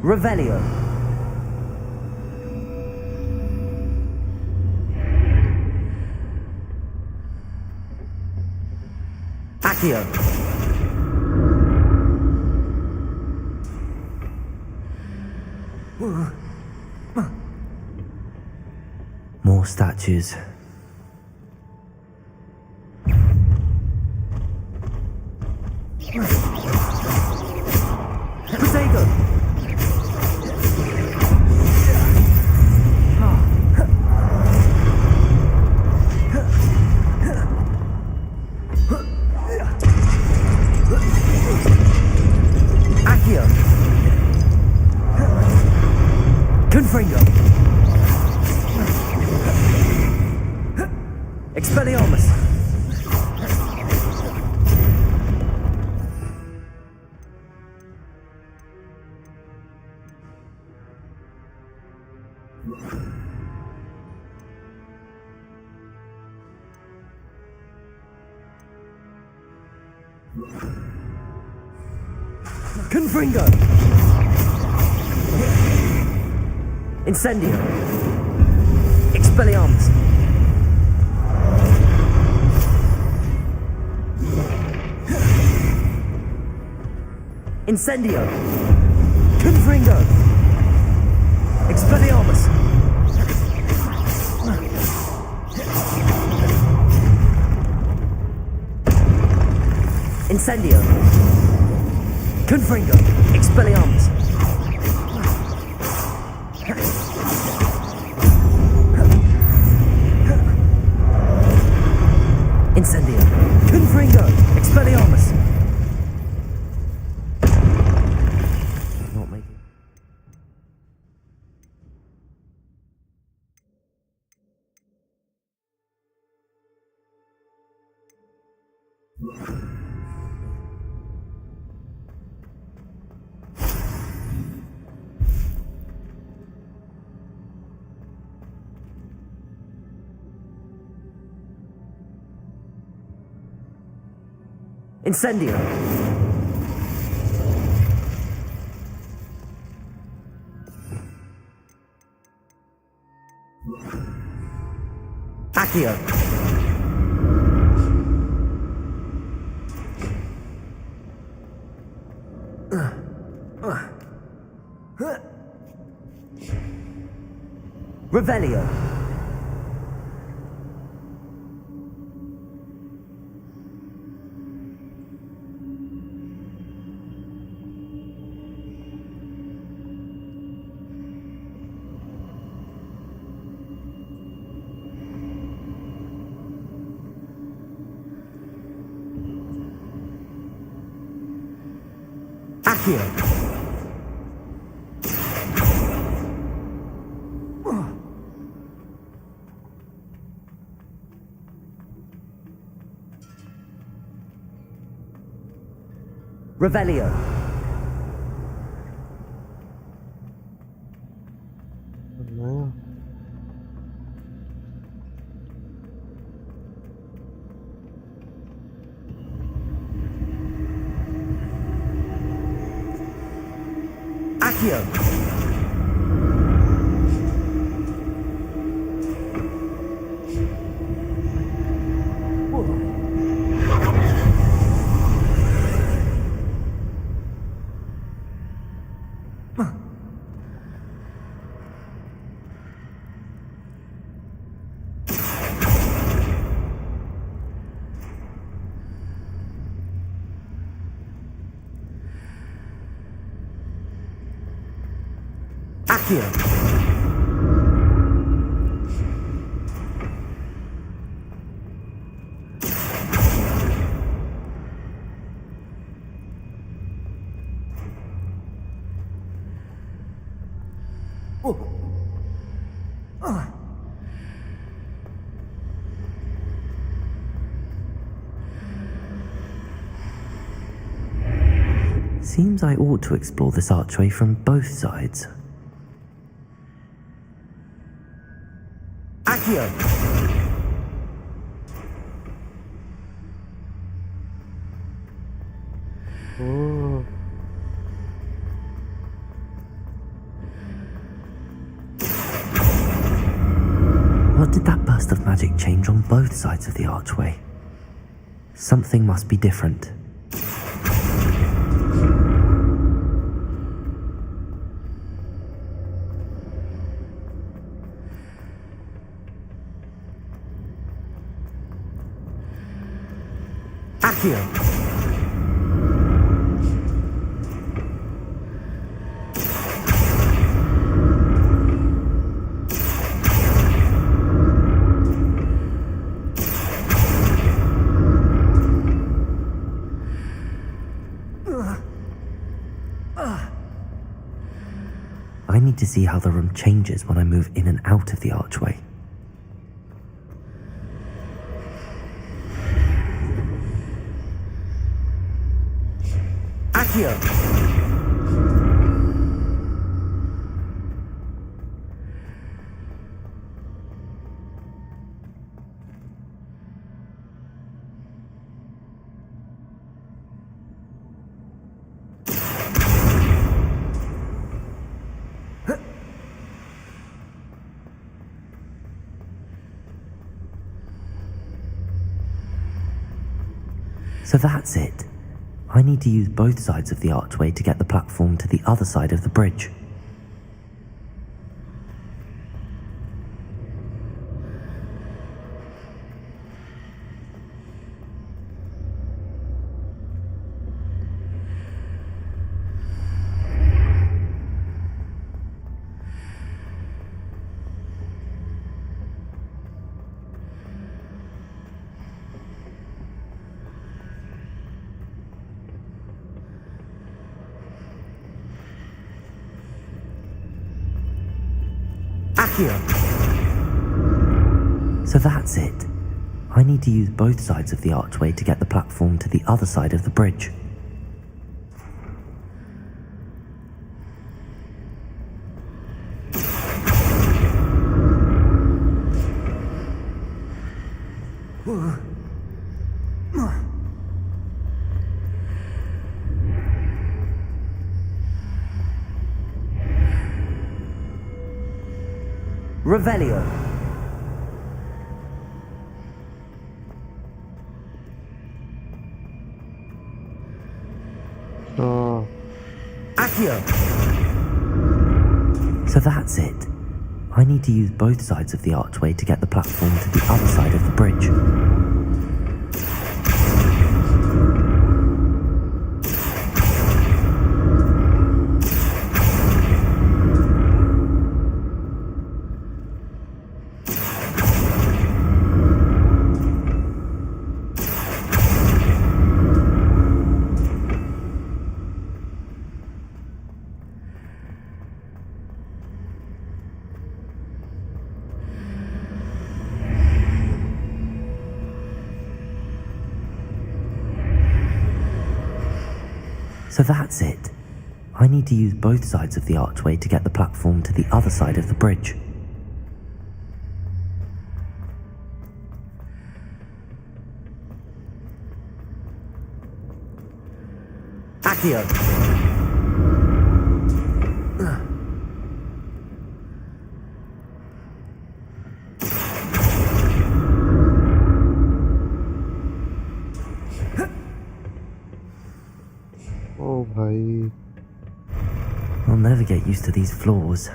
Revelio. Accio. More statues. Protego! Accio! Confringo! Expelliarmus! Confringo! Incendio! Expelliarmus! Incendio! Confringo! Expelliarmus! Incendio! Confringo! Expelliarmus! Incendio! Confringo! Expelliarmus! Not making. Incendio! Accio! Revelio! Accio! Revelio! Accio! Accio! Seems I ought to explore this archway from both sides. Accio! Oh. What did that burst of magic change on both sides of the archway? Something must be different. Accio! I need to see how the room changes when I move in and out of the archway. Accio! So that's it. I need to use both sides of the archway to get the platform to the other side of the bridge. So that's it. I need to use both sides of the archway to get the platform to the other side of the bridge. Revelio. Oh. Accio. So that's it. I need to use both sides of the archway to get the platform to the other side of the bridge. So that's it. I need to use both sides of the archway to get the platform to the other side of the bridge. Accio. Oh, bhai. I'll never get used to these floors.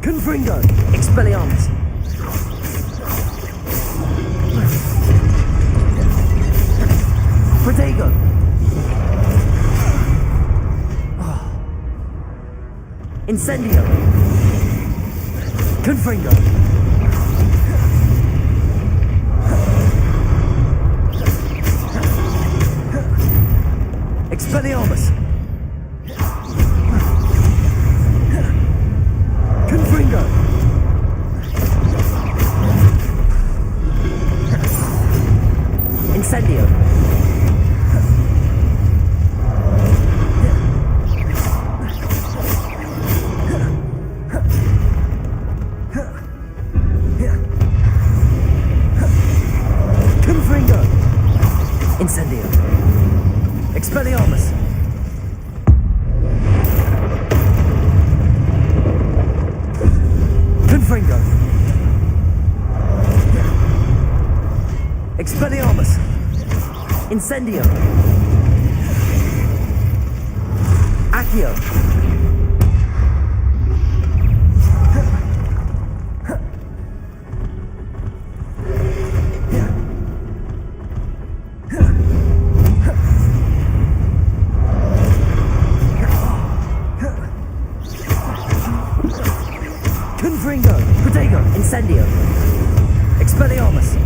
Confringo. Expelliarmus. Protego. Incendio. Confringo. Expelliarmus. Confringo. Incendio. Expelliarmus! Confringo! Expelliarmus! Incendio! Accio! Confringo! Protego! Incendio! Expelliarmus!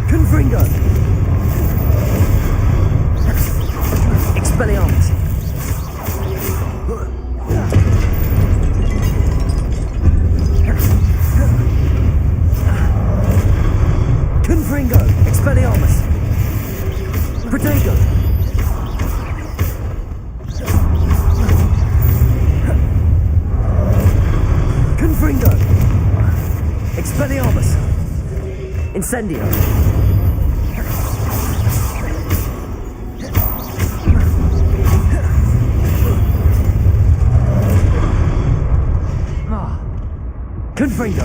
Confringo! Expelliarmus! Confringo! Expelliarmus! Protego! Confringo! Expelliarmus! Incendio! Confringo!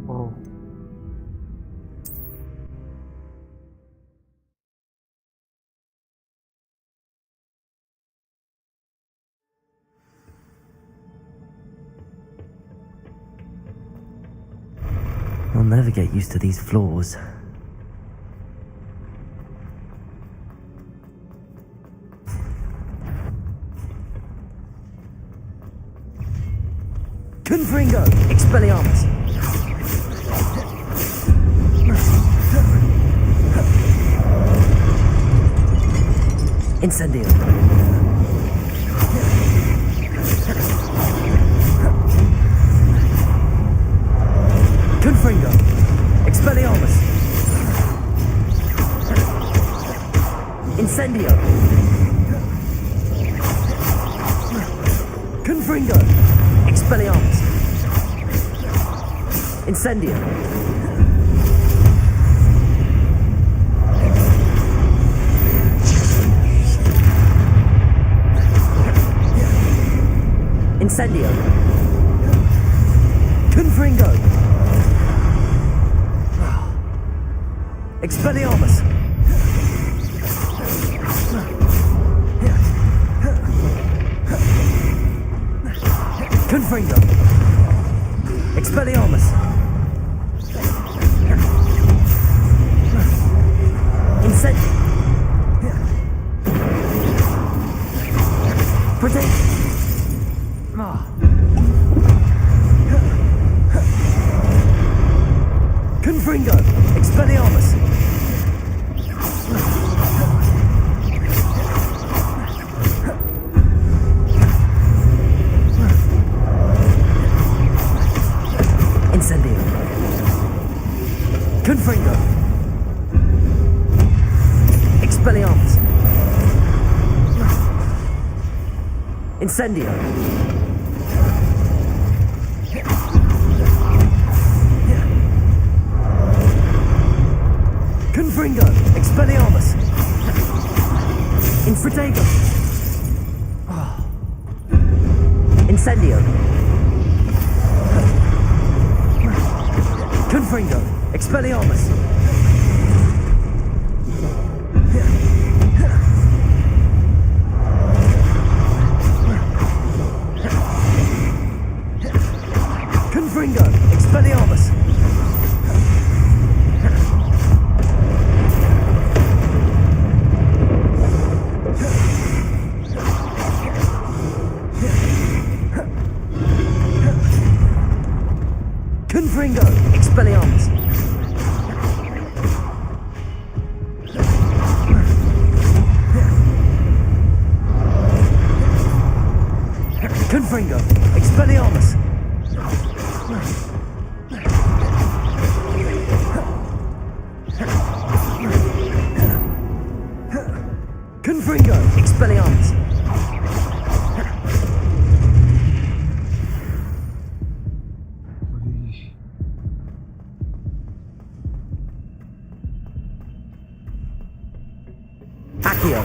Oh. I'll never get used to these floors. Confringo! Expelliarmus! Incendio! Confringo! Expelliarmus! Incendio! Confringo! Expelliarmus! Incendio! Incendio! Confringo! Expelliarmus! Confringo! Expelliarmus! Incendio! Protect! Confringo! Expelliarmus! Incendio! Confringo! Expelliarmus! Incendio! Confringo! Expelliarmus! Infratego! Incendio! Confringo! Expelliarmus! Confringo! Expelliarmus! Confringo! Expelliarmus! Confringo! Expelliarmus! Confringo! Expelliarmus! Accio!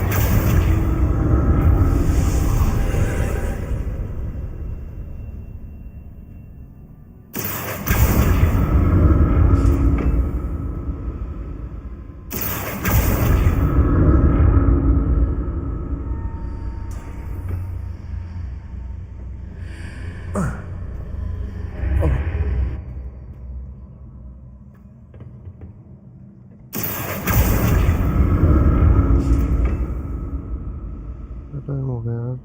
Time हो गया यार।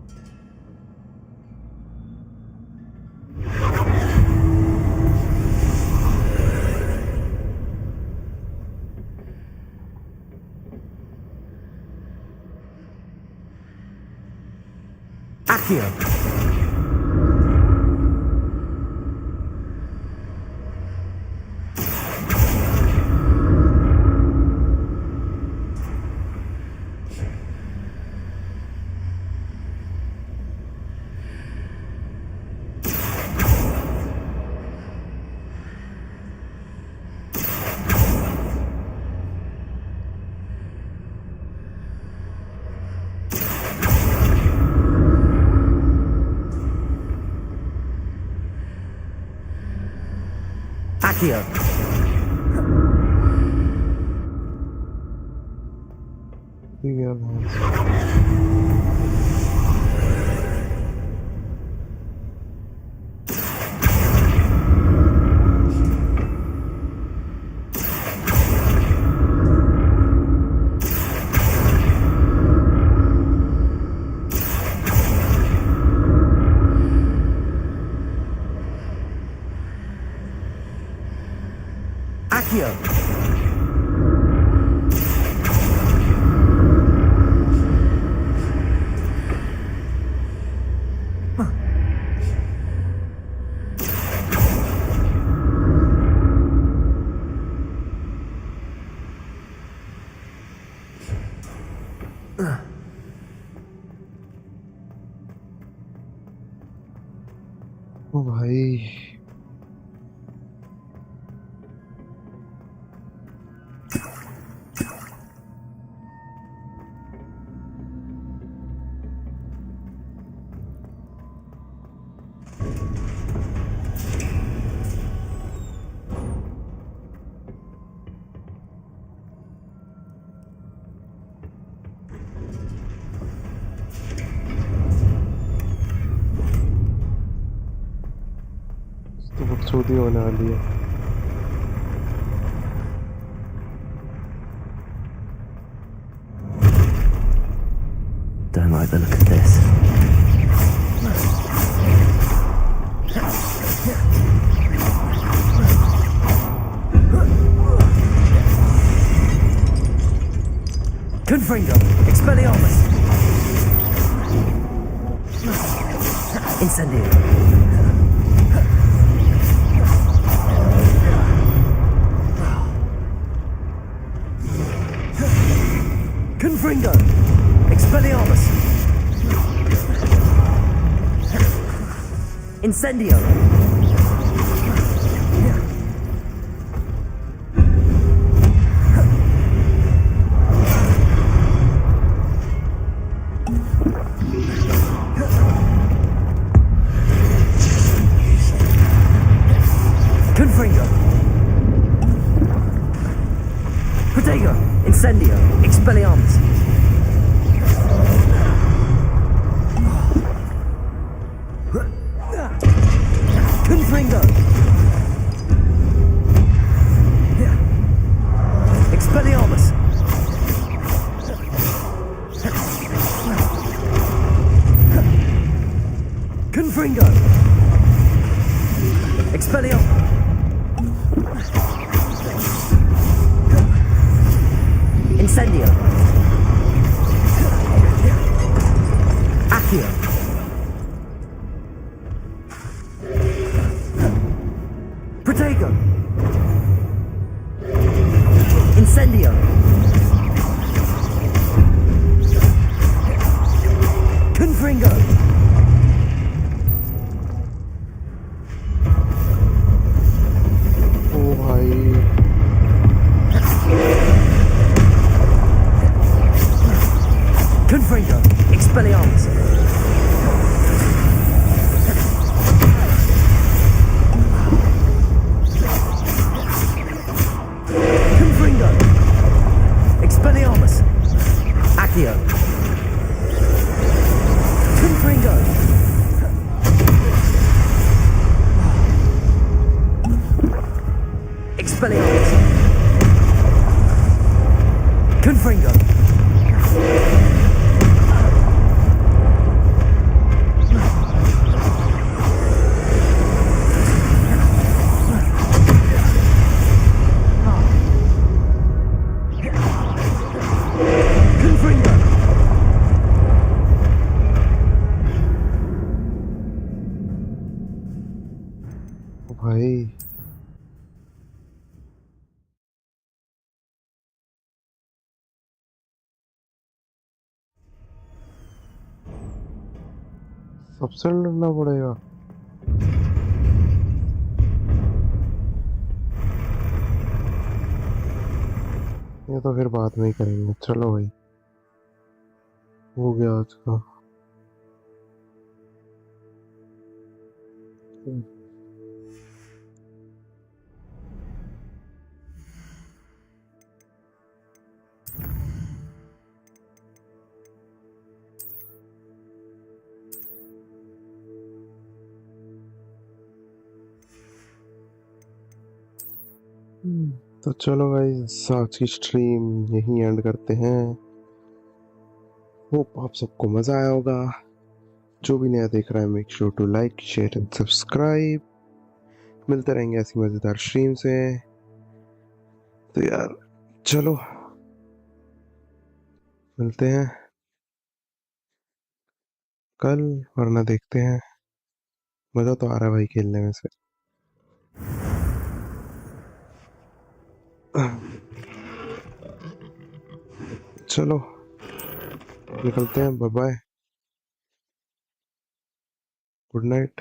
Accio! Accio! ठीक है भाई। Accio! ओ भाई तो बकचोदी होने वाली है। Don't like the look of this. Confringo! Expelliarmus! Incendio! Confringo! Expelliarmus! Incendio! Confringo! Protego! Incendio! Expelliarmus! Confringo! Expelliarmus! Confringo! Expelliarmus! Incendio! Accio! Protego! Incendio! Expelliarmus. Confringo. Expelliarmus. Accio. Confringo. Expelliarmus. Confringo. भाई सबसे लड़ना पड़ेगा। ये तो फिर बात नहीं करेंगे। चलो भाई, हो गया आज का। तो चलो गाइस, आज की स्ट्रीम यहीं एंड करते हैं। होप आप सबको मजा आया होगा। जो भी नया देख रहा है, make sure to like, share and subscribe. मिलते रहेंगे ऐसी मजेदार स्ट्रीम से। तो यार चलो मिलते हैं कल, वरना देखते हैं। मजा तो आ रहा है भाई खेलने में से। चलो निकलते हैं। Bye bye, good night,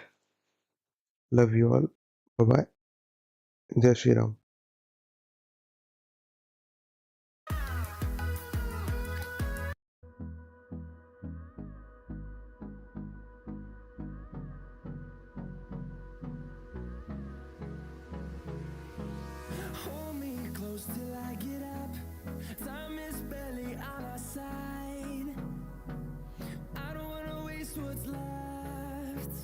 love you all, bye bye, जय Shri Ram. Hold me close till I get up. Time is barely on our side. I don't wanna waste what's left.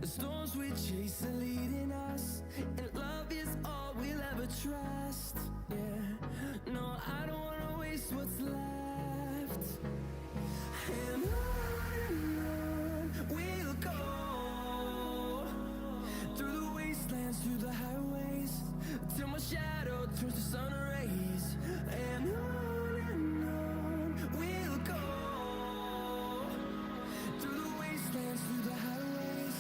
The storms we chase are leading us, and love is all we'll ever trust. Yeah, no, I don't wanna waste what's left. And on we'll go, through the wastelands, through the highways, till my shadow turns to sun rays. And on we'll go, through the wastelands, through the highways.